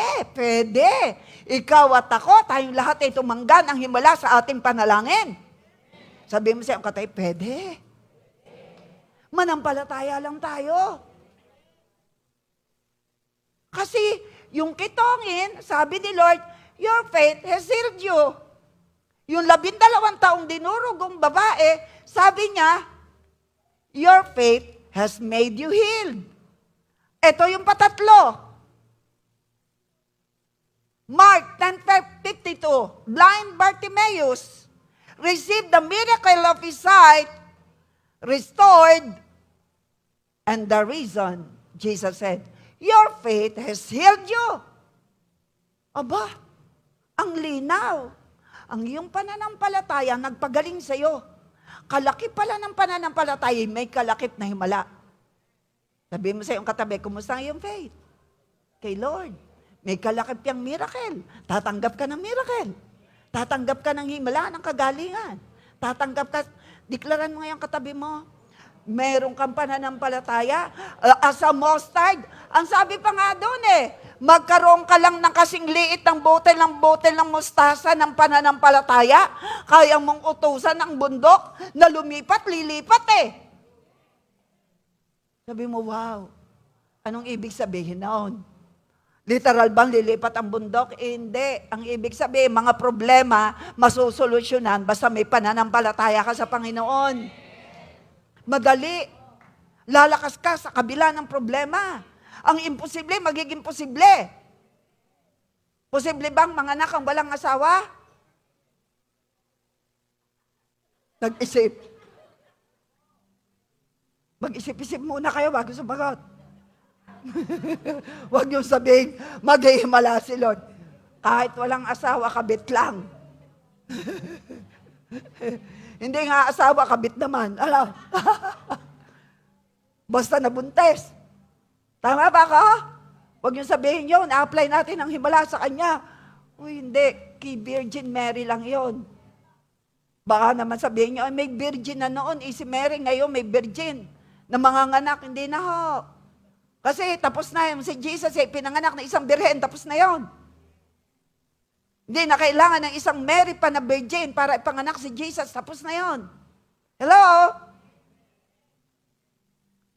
Ikaw at ako, tayong lahat ay tumanggan ang himala sa ating panalangin. Sabi mo siya, katay, pwede. Manampalataya lang tayo. Kasi yung kitongin, sabi ni Lord, your faith has healed you. Yung 12 taong dinurugong babae, sabi niya, your faith has made you healed. Ito yung patatlo. Mark 10:52, blind Bartimaeus received the miracle of his sight, restored, and the reason, Jesus said, your faith has healed you. Aba, ang linaw. Ang iyong pananampalataya nagpagaling sa iyo. Kalaki pala ng pananampalataya, may kalakip na himala. Sabi mo sa iyong katabi, kumusta ang iyong faith? Kay Lord. May kalakip yung miracle. Tatanggap ka ng miracle. Tatanggap ka ng himala, ng kagalingan. Tatanggap ka, deklaran mo ngayong katabi mo, meron kang pananampalataya. As a mustard, ang sabi pa nga doon magkaroon ka lang ng kasing liit ng botel ng mustasa ng pananampalataya, kaya mong utusan ng bundok na lumipat, lilipat Sabi mo, wow, anong ibig sabihin noon? Literal bang lilipat ang bundok? Hindi. Ang ibig sabihin, mga problema, masusolusyonan basta may pananampalataya ka sa Panginoon. Madali. Lalakas ka sa kabila ng problema. Ang imposible, magiging posible. Posible bang manganak ang walang asawa? Nag-isip. Mag-isip-isip muna kayo bago sumagot. Huwag niyong sabihin, maghihimala si Lord. Kahit walang asawa, kabit lang. Hindi nga asawa, kabit naman. Alam? Basta nabuntes. Tama ba ka? Huwag niyong sabihin yun, na-apply natin ang himala sa kanya. Uy, hindi. Kay Virgin Mary lang yon. Baka naman sabihin niyo, may virgin na noon, si Mary ngayon may virgin. Na manganganak, hindi na ho. Kasi tapos na yun, si Jesus pinanganak na isang birhen, tapos na yon. Hindi na kailangan ng isang Mary pa na virgin para ipanganak si Jesus, tapos na yon. Hello?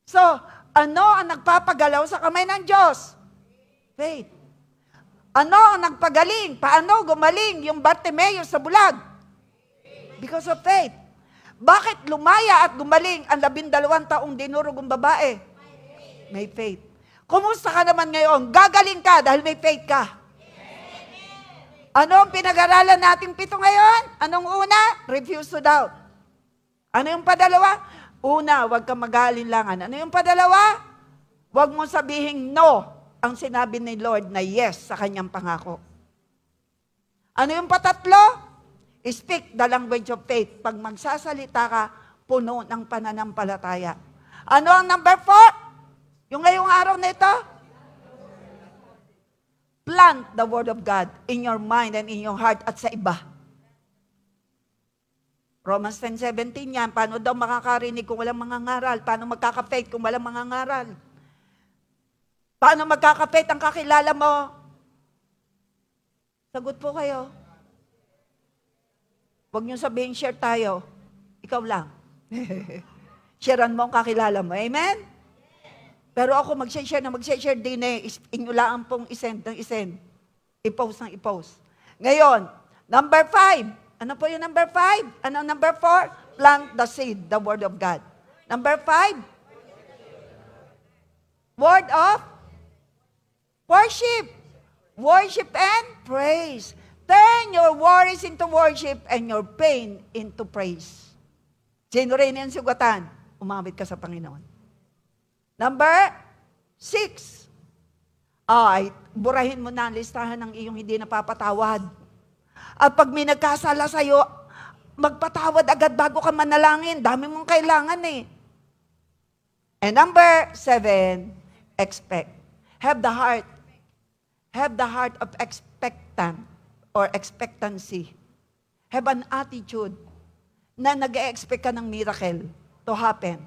So, ano ang nagpapagalaw sa kamay ng Diyos? Faith. Ano ang nagpagaling? Paano gumaling yung Bartimaeus sa bulag? Because of faith. Bakit lumaya at gumaling ang 12 taong dinurugong babae? May faith. Kumusta ka naman ngayon? Gagaling ka dahil may faith ka. Ano ang pinag-aralan nating 7 ngayon? Anong una? Refuse to doubt. Ano yung padalawa? Una, huwag kang mag-aalinlangan. Ano yung padalawa? Huwag mo sabihin no ang sinabi ni Lord na yes sa kanyang pangako. Ano yung patatlo? Speak the language of faith. Pag magsasalita ka, puno ng pananampalataya. Ano ang number 4? Yung ngayong araw na ito? Plant the Word of God in your mind and in your heart at sa iba. Romans 10:17 yan. Paano daw makakarinig kung walang mangangaral? Paano magkaka-faith kung walang mangangaral? Paano magkaka-faith ang kakilala mo? Sagot po kayo. Huwag niyo sabihin, share tayo. Ikaw lang. Sharean mo ang kakilala mo. Amen? Pero ako mag-share din inyo lang pong isend ng isend. I-post ng i-post. Ngayon, number 5. Ano po yung number 5? Ano number 4? Plant the seed, the Word of God. Number 5? Word of worship. Worship and praise. Turn your worries into worship and your pain into praise. Sino rin yung sugatan? Umamit ka sa Panginoon. Number 6. Ay, burahin mo na ang listahan ng iyong hindi napapatawad. At pag may nagkasala sa'yo, magpatawad agad bago ka manalangin. Dami mong kailangan And number 7, expect. Have the heart of expectant or expectancy. Have an attitude na nag-expect ka ng miracle to happen.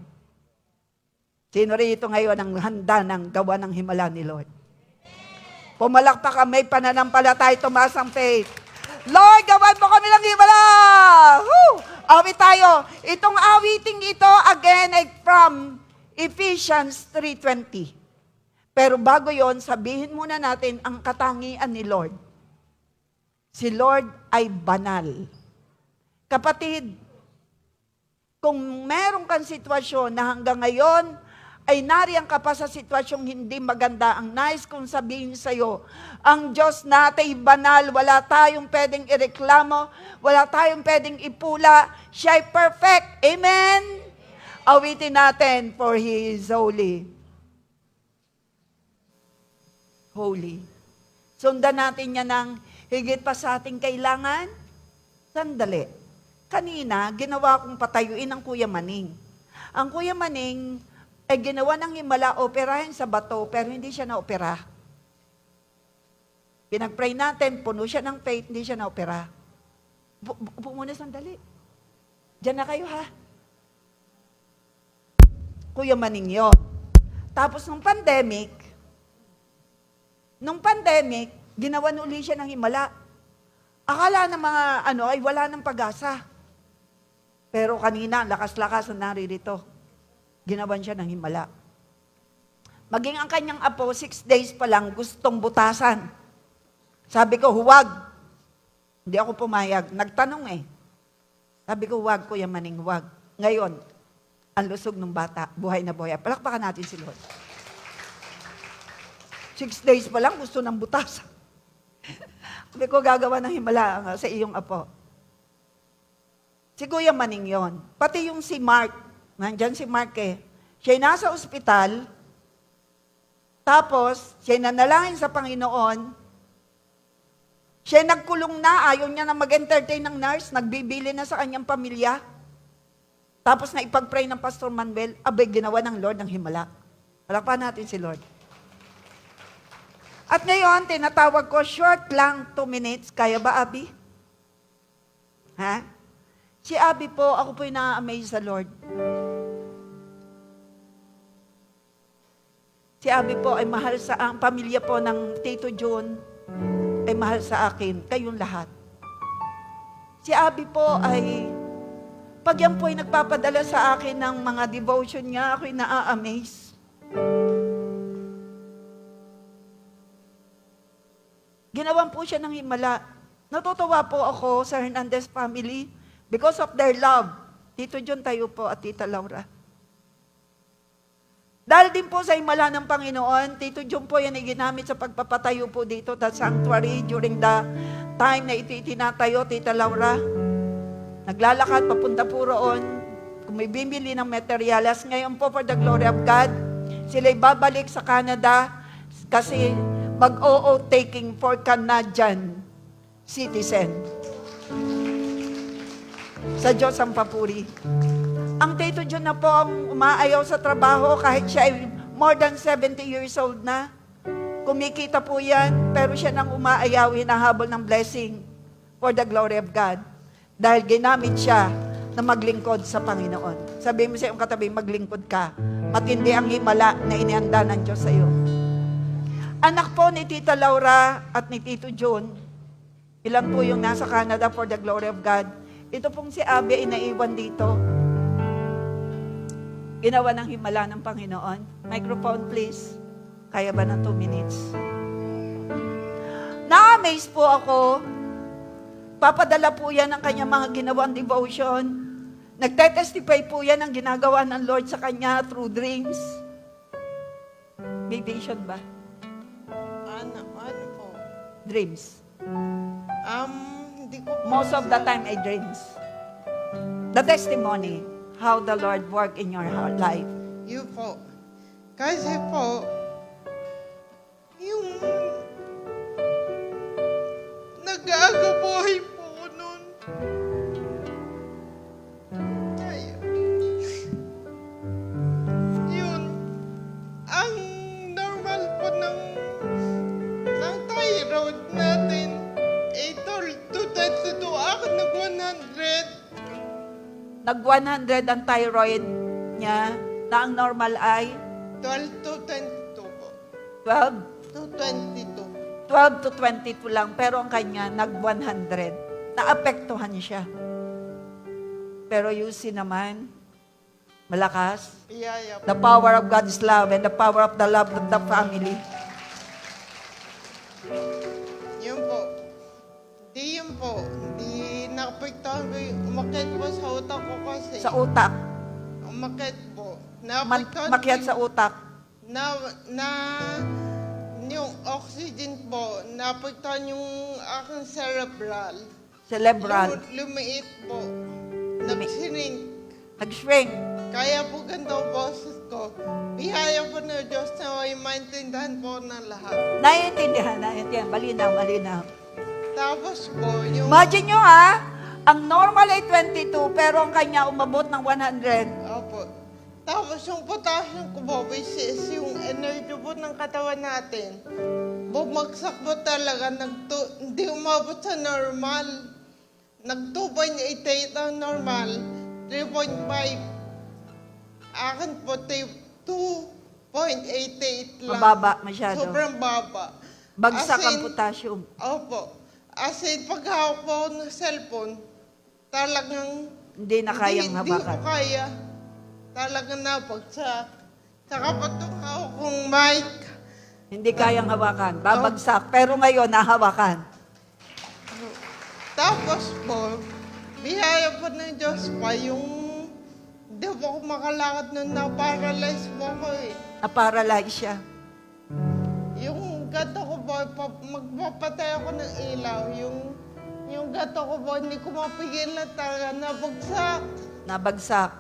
Sino rito ngayon ang handa ng gawa ng himala ni Lord? Pumalakpak ka, may pananampalataya, tumaas ang faith. Lord, gawan mo kami ng himala! Woo! Awit tayo. Itong awiting ito, again, ay from Ephesians 3:20. Pero bago yon, sabihin muna natin ang katangian ni Lord. Si Lord ay banal. Kapatid, kung meron kang sitwasyon na hanggang ngayon ay nariyan ka pa sa sitwasyong hindi maganda, ang nais kong sabihin sa'yo, ang Diyos natin banal, wala tayong pwedeng ireklamo, wala tayong pwedeng ipula, siya ay perfect. Amen? Awitin natin, for He is holy. Holy. Sundan natin yan ng higit pa sa ating kailangan. Sandali. Kanina, ginawa kong patayuin ang Kuya Maning. Ang Kuya Maning ay ginawa ng himala, operahin sa bato, pero hindi siya na-opera. Pinag-pray natin, puno siya ng faith, hindi siya na-opera. Upo muna sandali. Diyan na kayo ha. Kuya Maning yun. Tapos nung pandemic, ginawa uli siya ng himala. Akala ng mga ay wala ng pag-asa. Pero kanina, lakas-lakas na naririto. Ginawan siya ng himala. Maging ang kanyang apo, 6 days pa lang, gustong butasan. Sabi ko, huwag. Hindi ako pumayag. Nagtanong eh. Sabi ko, huwag, Kuya Maning, huwag. Ngayon, ang lusog ng bata, buhay na buhay. Palakpakan natin si Lord. 6 days pa lang, gusto ng butasan. Sabi ko, gagawa ng himala sa iyong apo. Si Kuya Maning yon. Pati yung si Mark, nandyan si Mark eh. Siya'y nasa ospital, tapos siya'y nanalangin sa Panginoon, siya'y nagkulong na, ayaw niya na mag-entertain ng nurse, nagbibili na sa kanyang pamilya. Tapos na ipag-pray ng Pastor Manuel, abay ginawa ng Lord ng himala. Palakpakan natin si Lord. At ngayon, tinatawag ko, short lang, 2 minutes. Kaya ba, Abby? Ha? Si Abby po, ako po'y na-amaze sa Lord. Si Abby po ay mahal ang pamilya po ng Tito John, ay mahal sa akin, kayong lahat. Si Abby po ay, pag yan po ay nagpapadala sa akin ng mga devotion niya, ako'y na-amaze. Ginawan po siya ng himala. Natutuwa po ako sa Hernandez family because of their love. Tito John tayo po at Tita Laura. Dahil din po sa himala ng Panginoon, Tito John po yan ay ginamit sa pagpapatayo po dito sa sanctuary during the time na ito itinatayo, Tita Laura. Naglalakad, papunta po roon. Kung may bibili ng materialas, ngayon po for the glory of God, sila'y babalik sa Canada kasi mag-o-o taking for Canadian citizen. Sa Diyos ang papuri. Ang Tito John na po ang umaayaw sa trabaho kahit siya ay more than 70 years old na. Kumikita po yan, pero siya nang umaayaw, hinahabol ng blessing for the glory of God. Dahil ginamit siya na maglingkod sa Panginoon. Sabihin mo sa iyong katabi, maglingkod ka. Matindi ang himala na inihanda ng Diyos sa iyo. Anak po ni Tita Laura at ni Tito John, ilan po yung nasa Canada for the glory of God. Ito pong si Abby ay naiwan dito. Ginawa ng himala ng Panginoon. Microphone please. Kaya ba ng 2 minutes? Na-amaze po ako. Papadala po yan ng kanyang mga ginawang devotion. Nagte-testify po yan ang ginagawa ng Lord sa kanya through dreams. May vision ba? Ano po? Dreams. Hindi ko po. Most of the time ay dreams. The testimony, how the Lord worked in your life. Yun po. Kasi po, yung nag-aagabuhay po ko nun. Ay, yun, ang normal po ng thyroid natin, 22 ako nag-100. Nag-100 ang thyroid niya, na ang normal ay 12 to 22 po. 12? To 22. 12 to 22 lang, pero ang kanya nag-100. Naapektuhan siya. Pero you see naman, malakas. Iyaya po. The power of God's love and the power of the love of the family. Yun po. Di umakit po sa utak ko kasi. Sa utak. Umakit po. Makiat sa utak. Na, yung oxygen po, naapektuhan yung aking cerebral. Cerebral. Lumiit po. Nagsiring. Nag-shrink. Kaya po ganito ang boses ko. Bihaya po ng Diyos na ay maintindihan po ng lahat. Naiintindihan. Malinaw. Tapos po, yung... Imagine nyo ang normal ay 22, pero ang kanya umabot ng 100. Opo. Tapos yung potassium ko po, which is yung energy po ng katawan natin, bumagsak po talaga, hindi umabot sa normal. Nag 2.88 ang normal, 3.5. Akin po, 2.88 lang. Mababa masyado. Sobrang baba. Bagsak As ang in, potassium. Opo. As in, paghawak po ng cellphone, talagang Hindi na kayang Hindi hawakan. ko kaya. Talagang napagsak. Saka patong hawak kong mic. Hindi kayang hawakan. Babagsak. Pero ngayon, nahawakan. Tapos po, biyaya po ng Diyos pa yung hindi po ako makalakad nung na-paralyze po ako eh. Na-paralyze siya. Yung gato ko po, magpapatay ako ng ilaw. Yung gato ko po, hindi ko mapigil na talaga, nabagsak. Nabagsak.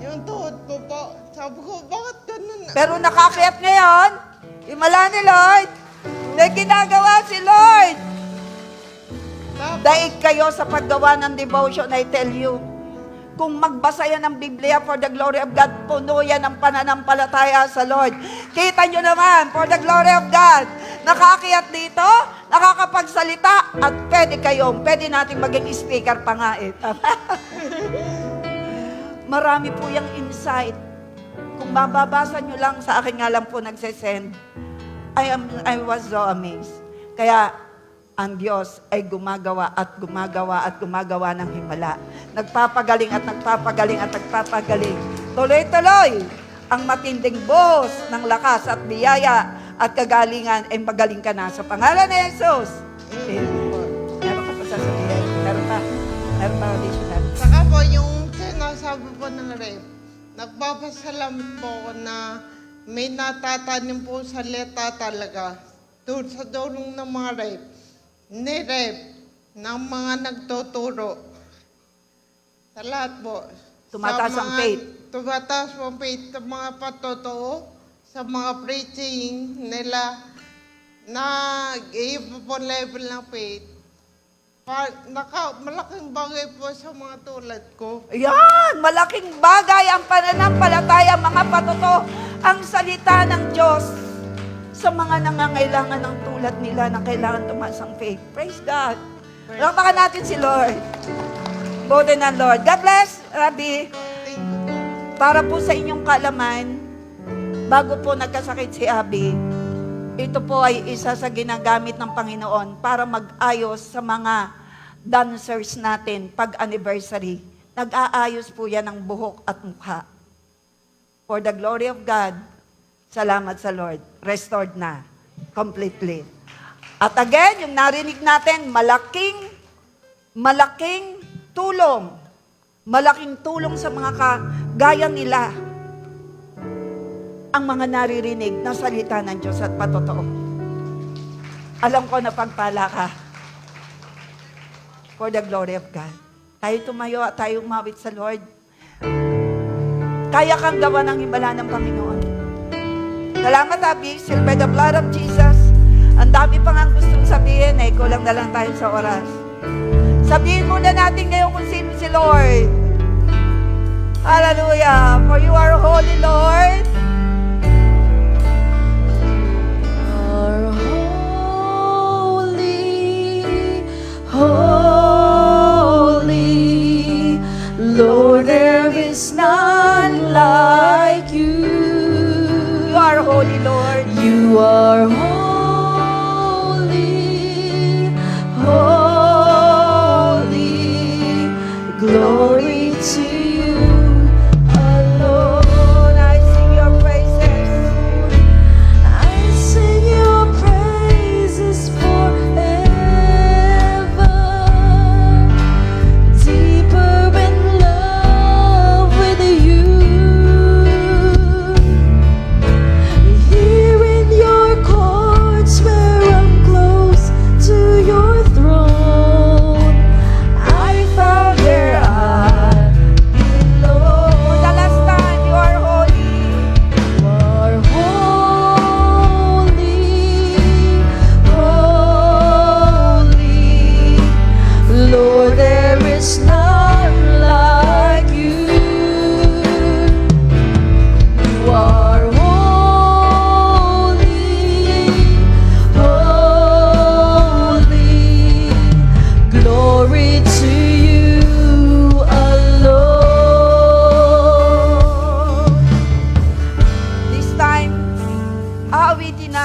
Yung tuhod ko po, sabi ko, bakit ganun? Pero nakakayat ngayon. Himala ni Lord. May ginagawa si Lord. Tapos, Daig kayo sa paggawa ng devotion, I tell you. Kung magbasa yan ng Biblia for the glory of God, puno yan ng pananampalataya sa Lord. Kita nyo naman, for the glory of God, nakakiyat dito, nakakapagsalita, at pwede nating maging speaker pa nga eh. Marami po yung insight. Kung mababasa nyo lang, sa akin nga lang po nagsesend, I was so amazed. Kaya, ang Diyos ay gumagawa ng himala. Nagpapagaling at nagpapagaling at nagpapagaling. Tuloy-tuloy ang matinding buhos ng lakas at biyaya at kagalingan ay magaling ka na sa pangalan ni Jesus. Meron ka pa sasabihin? Meron pa additional? saka po yung sinasabi po ng rep, nagpapasalamat po ako na may natatanim po sa leta talaga. Doon sa dulong ng mga rep. Ni rep, ng mga nagtuturo. Sa lahat po. Tumataas Sa ang mga- faith. Tumataas po ang faith sa mga patotoo, sa mga preaching nila, na iba po level ng faith. Malaking bagay po sa mga tulad ko. Yan! Malaking bagay ang pananampalataya, mga patoto, ang salita ng Diyos sa mga nangangailangan ng tulad nila na kailangan tumaas ang faith. Praise God. Lakpakan natin si Lord. Bote ng Lord. God bless, Rabbi. Thank you po. Para po sa inyong kaalaman, bago po nagkasakit si Abby, ito po ay isa sa ginagamit ng Panginoon para mag-ayos sa mga dancers natin pag-anniversary. Nag-aayos po yan ng buhok at mukha. For the glory of God, salamat sa Lord. Restored na. Completely. At again, yung narinig natin, malaking tulong. Malaking tulong sa mga kagaya nila ang mga naririnig na salita ng Diyos at patotoo. Alam ko na pagpala ka. For the glory of God. Tayo tumayo at tayo umawit sa Lord. Kaya kang gawa ng himala ng Panginoon. Salamat, Abby. Sealed by the blood of Jesus. Ang dami pang ang gustong sabihin, eh, kulang na lang tayo sa oras. Sabihin muna natin ngayon kung sino si Lord. Hallelujah. For you are holy, Lord. Are holy, holy, Lord, there is none like you. You are holy, Lord. You are holy, holy, glory to you alone. I sing your praises. I sing your praises forever. Deep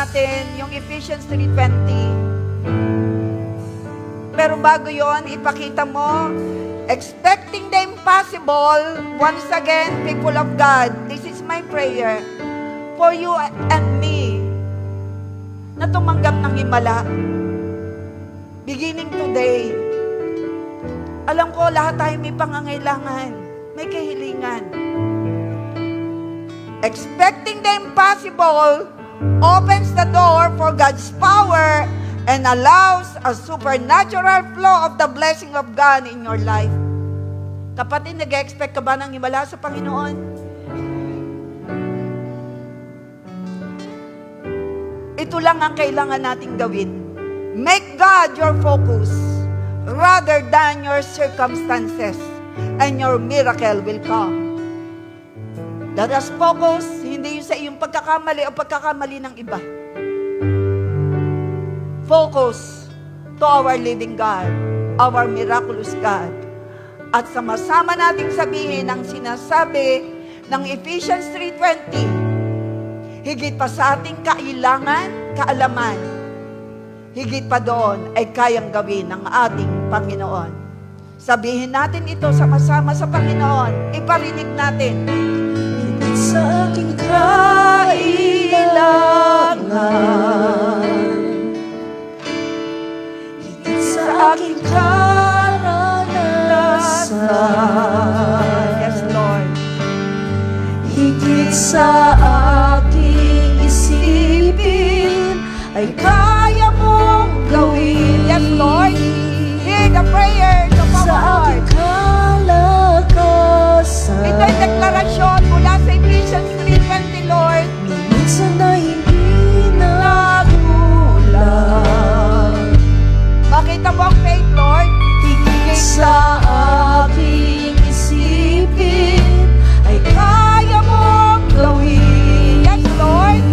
natin yung Ephesians 3:20. Pero bago yon, ipakita mo, expecting the impossible, once again, people of God, this is my prayer for you and me, na tumanggap ng himala. Beginning today, alam ko lahat tayo may pangangailangan, may kahilingan. Expecting the impossible opens the door for God's power and allows a supernatural flow of the blessing of God in your life. Kapatid, nag-expect ka ba ng himala sa Panginoon? Ito lang ang kailangan nating gawin. Make God your focus rather than your circumstances, and your miracle will come. Let us focus, hindi yun sa iyong pagkakamali o pagkakamali ng iba. Focus to our living God, our miraculous God. At sama-sama nating sabihin ang sinasabi ng Ephesians 3:20, higit pa sa ating kailangan, kaalaman, higit pa doon ay kayang gawin ng ating Panginoon. Sabihin natin ito sama-sama sa Panginoon. Iparinig natin. Higit sa aking kailangan, higit sa aking karanasan, Yes, Lord. higit sa aking isipin, ay kaya mong gawin. Yes, Lord. Hear the prayers of Sa our aking heart. kalakasan, Ito'y deklarasyon mula sa Ephesians 3:20, Lord. minsan na hindi nagulang. Makita mo ang faith, Lord. Higit sa aking isipin, ay kaya mong gawin. Yes, Lord.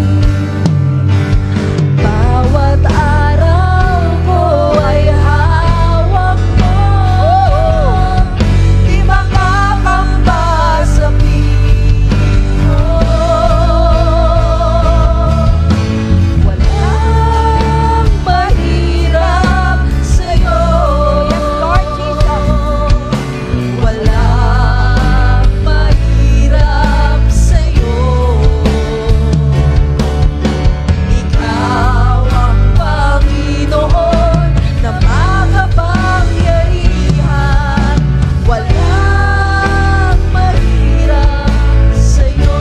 Bawat araw ko ay hawak mo, di makakamba sa piling mo. Walang mahirap sa'yo. Yes, Lord Jesus. Walang mahirap sa'yo. Ikaw ang Panginoon na makapangyarihan. Walang mahirap sa'yo.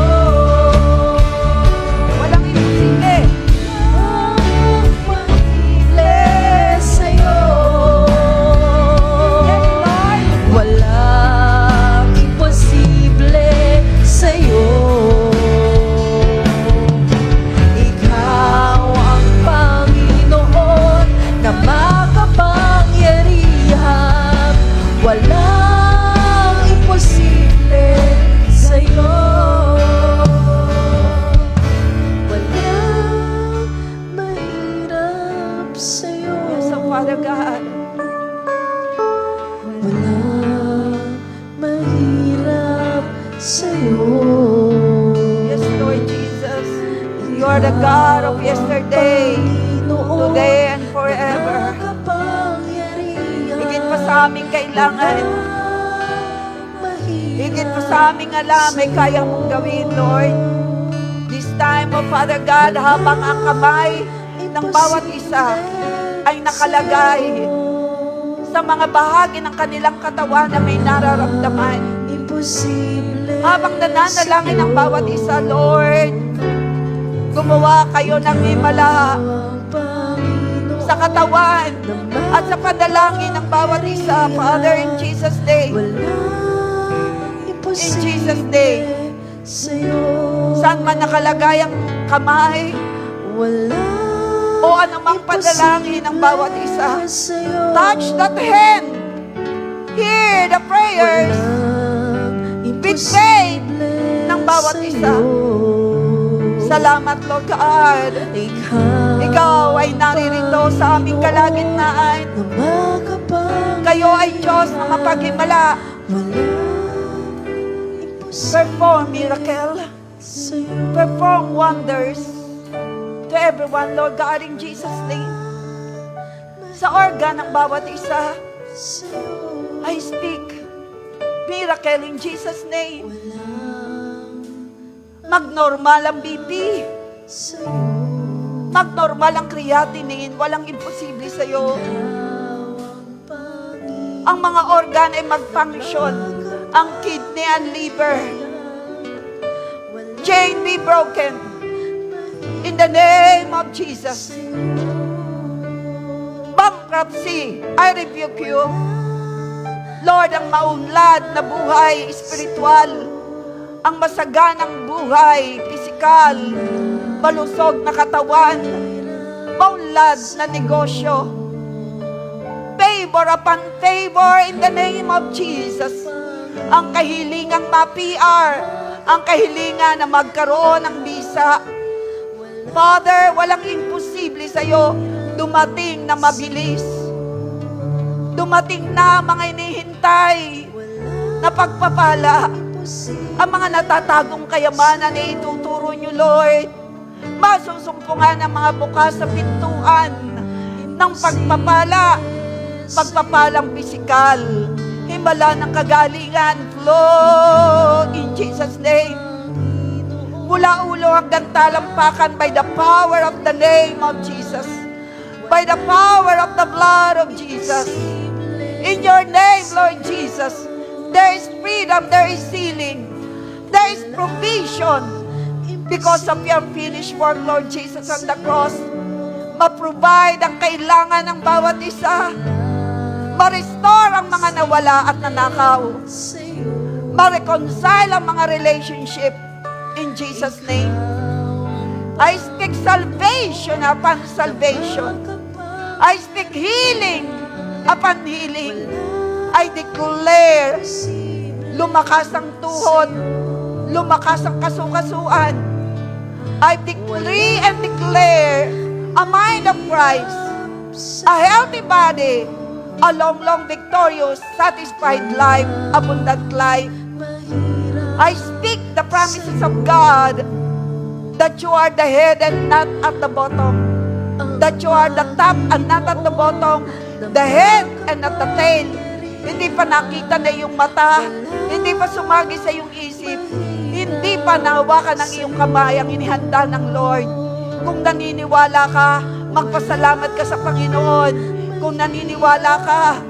Walang imposible. Walang mahirap sa'yo. Yes, Lord. Walang imposible sa'yo. Ikaw ang Panginoon na makapangyarihan. Walang imposible sa'yo. Walang mahirap sa'yo. Yes, oh, Father God. Walang mahirap sa'yo. Yes, Lord Jesus. You are the God of yesterday, today, and forever. Higit pa sa aming kailangan, higit pa sa aming alam, ay kaya mong gawin, Lord. This time, oh Father God, habang ang kamay ng bawat isa ay nakalagay sa mga bahagi ng kanilang katawan na may nararamdaman. Imposible. Habang nananalangin ang bawat isa, Lord, gumawa kayo ng himala sa katawan at sa panalangin ng bawat isa, Father, in Jesus' name. In Jesus' name. Saan man nakalagay ang kamay o anumang panalangin ng bawat isa, touch that hand. Hear the prayers with faith ng bawat isa. Salamat, Lord God. Ikaw ay naririto sa aming kalagitnaan. Kayo ay Diyos na mapaghimala. Perform miracle. Perform wonders. to everyone, Lord God, in Jesus' name. Sa organ ng bawat isa, sa'yo, I speak miracle in Jesus' name. Magnormal ang BP. sa'yo, Magnormal ang creatinine. Walang imposible sa'yo. Ang mga organ ay mag-function. Ang kidney and liver. Chain be broken. In the name of Jesus. Bankruptcy, I rebuke you. Lord, ang maunlad na buhay spiritual, ang masaganang buhay pisikal, malusog na katawan, maunlad na negosyo, favor upon favor in the name of Jesus. Ang kahilingang ma-PR, ang kahilingan na magkaroon ng visa. Father, walang imposible sa'yo. Dumating na mabilis. Dumating na mga inihintay na pagpapala. Ang mga natatagong kayamanan na ituturo nyo, Lord. Masusumpungan ang mga bukas sa pintuan ng pagpapala. Pagpapalang pisikal. Himala ng kagalingan. Flow in Jesus' name. Mula ulo hanggang talampakan by the power of the name of Jesus. By the power of the blood of Jesus. In your name, Lord Jesus, there is freedom, there is healing, there is provision. Because of your finished work, Lord Jesus, on the cross, ma-provide ang kailangan ng bawat isa. Ma-restore ang mga nawala at nanakaw. Ma-reconcile ang mga relationship. In Jesus' name, I speak salvation upon salvation. I speak healing upon healing. I declare, lumakas ang tuhod, lumakas ang kasukasuan. I decree and declare a mind of Christ, a healthy body, a long, victorious, satisfied life, abundant life. I speak the promises of God that you are the head and not at the bottom. That you are the top and not at the bottom. The head and not the tail. Hindi pa nakita na iyong mata. Hindi pa sumagi sa iyong isip. Hindi pa nahawakan ng iyong kamay ang inihanda ng Lord. Kung naniniwala ka, magpasalamat ka sa Panginoon. Kung naniniwala ka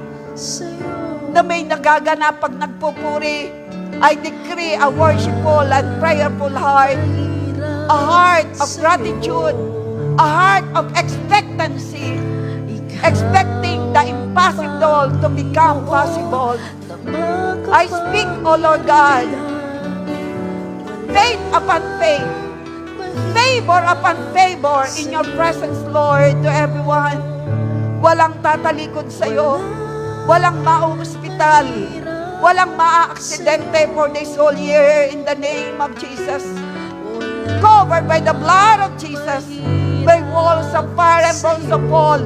na may nagaganap pag nagpupuri, I decree a worshipful and prayerful heart, a heart of gratitude, a heart of expectancy, expecting the impossible to become possible. I speak, O Lord God, faith upon faith, favor upon favor in your presence, Lord, to everyone. Walang tatalikod sa'yo, walang mauospital, walang maa-aksidente for this whole year in the name of Jesus. Covered by the blood of Jesus, by walls of fire and bones of Paul,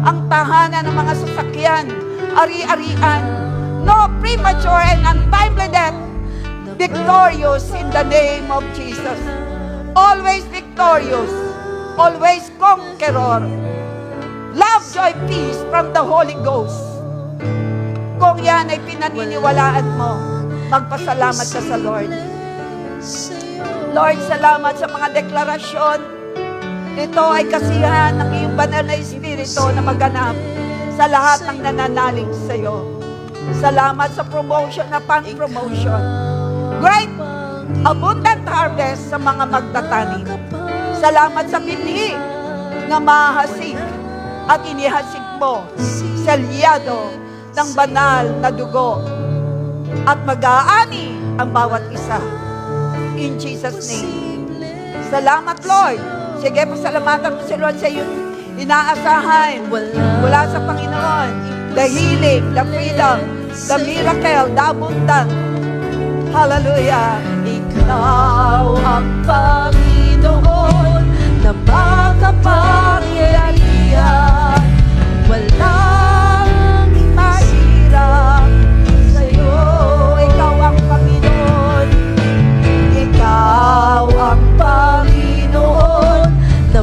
ang tahanan ng mga sasakyan, ari-arian, no premature and untimely death, victorious in the name of Jesus. Always victorious, always conqueror. Love, joy, peace from the Holy Ghost. Kung yan ay pinaniniwalaan mo, magpasalamat ka sa Lord. Lord, salamat sa mga deklarasyon. Ito ay kasiyahan ng iyong banal na Espiritu na maganap sa lahat ng nananalig sa iyo. Salamat sa promotion upon promotion. Great, abundant harvest sa mga magtatanim. Salamat sa binhi na mahasig at inihasig mo sa liyado ng banal na dugo at mag-aani ang bawat isa. In Jesus' name. Salamat, Lord. Sige, pasalamatan mo si Lord sa iyong inaasahan mula sa Panginoon. The healing, the freedom, the miracle, the abundant. Hallelujah. Ikaw ang Panginoon na makapangyarihan. Walang mahirap sa'yo. Ikaw ang Panginoon. Ikaw ang Panginoon na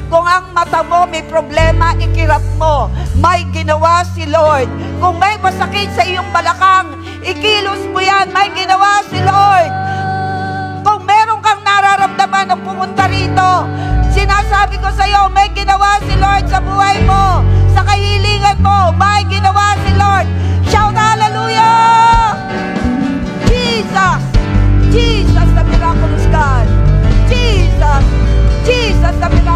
Kung ang mata mo may problema, ikirap mo. May ginawa si Lord. Kung may masakit sa iyong balakang, ikilos mo yan. May ginawa si Lord. Kung meron kang nararamdaman ng pumunta rito, sinasabi ko sa iyo, may ginawa si Lord sa buhay mo, sa kahilingan mo. May ginawa si Lord. Shout hallelujah! Jesus! Jesus, the miraculous God. Jesus! Jesus, the miraculous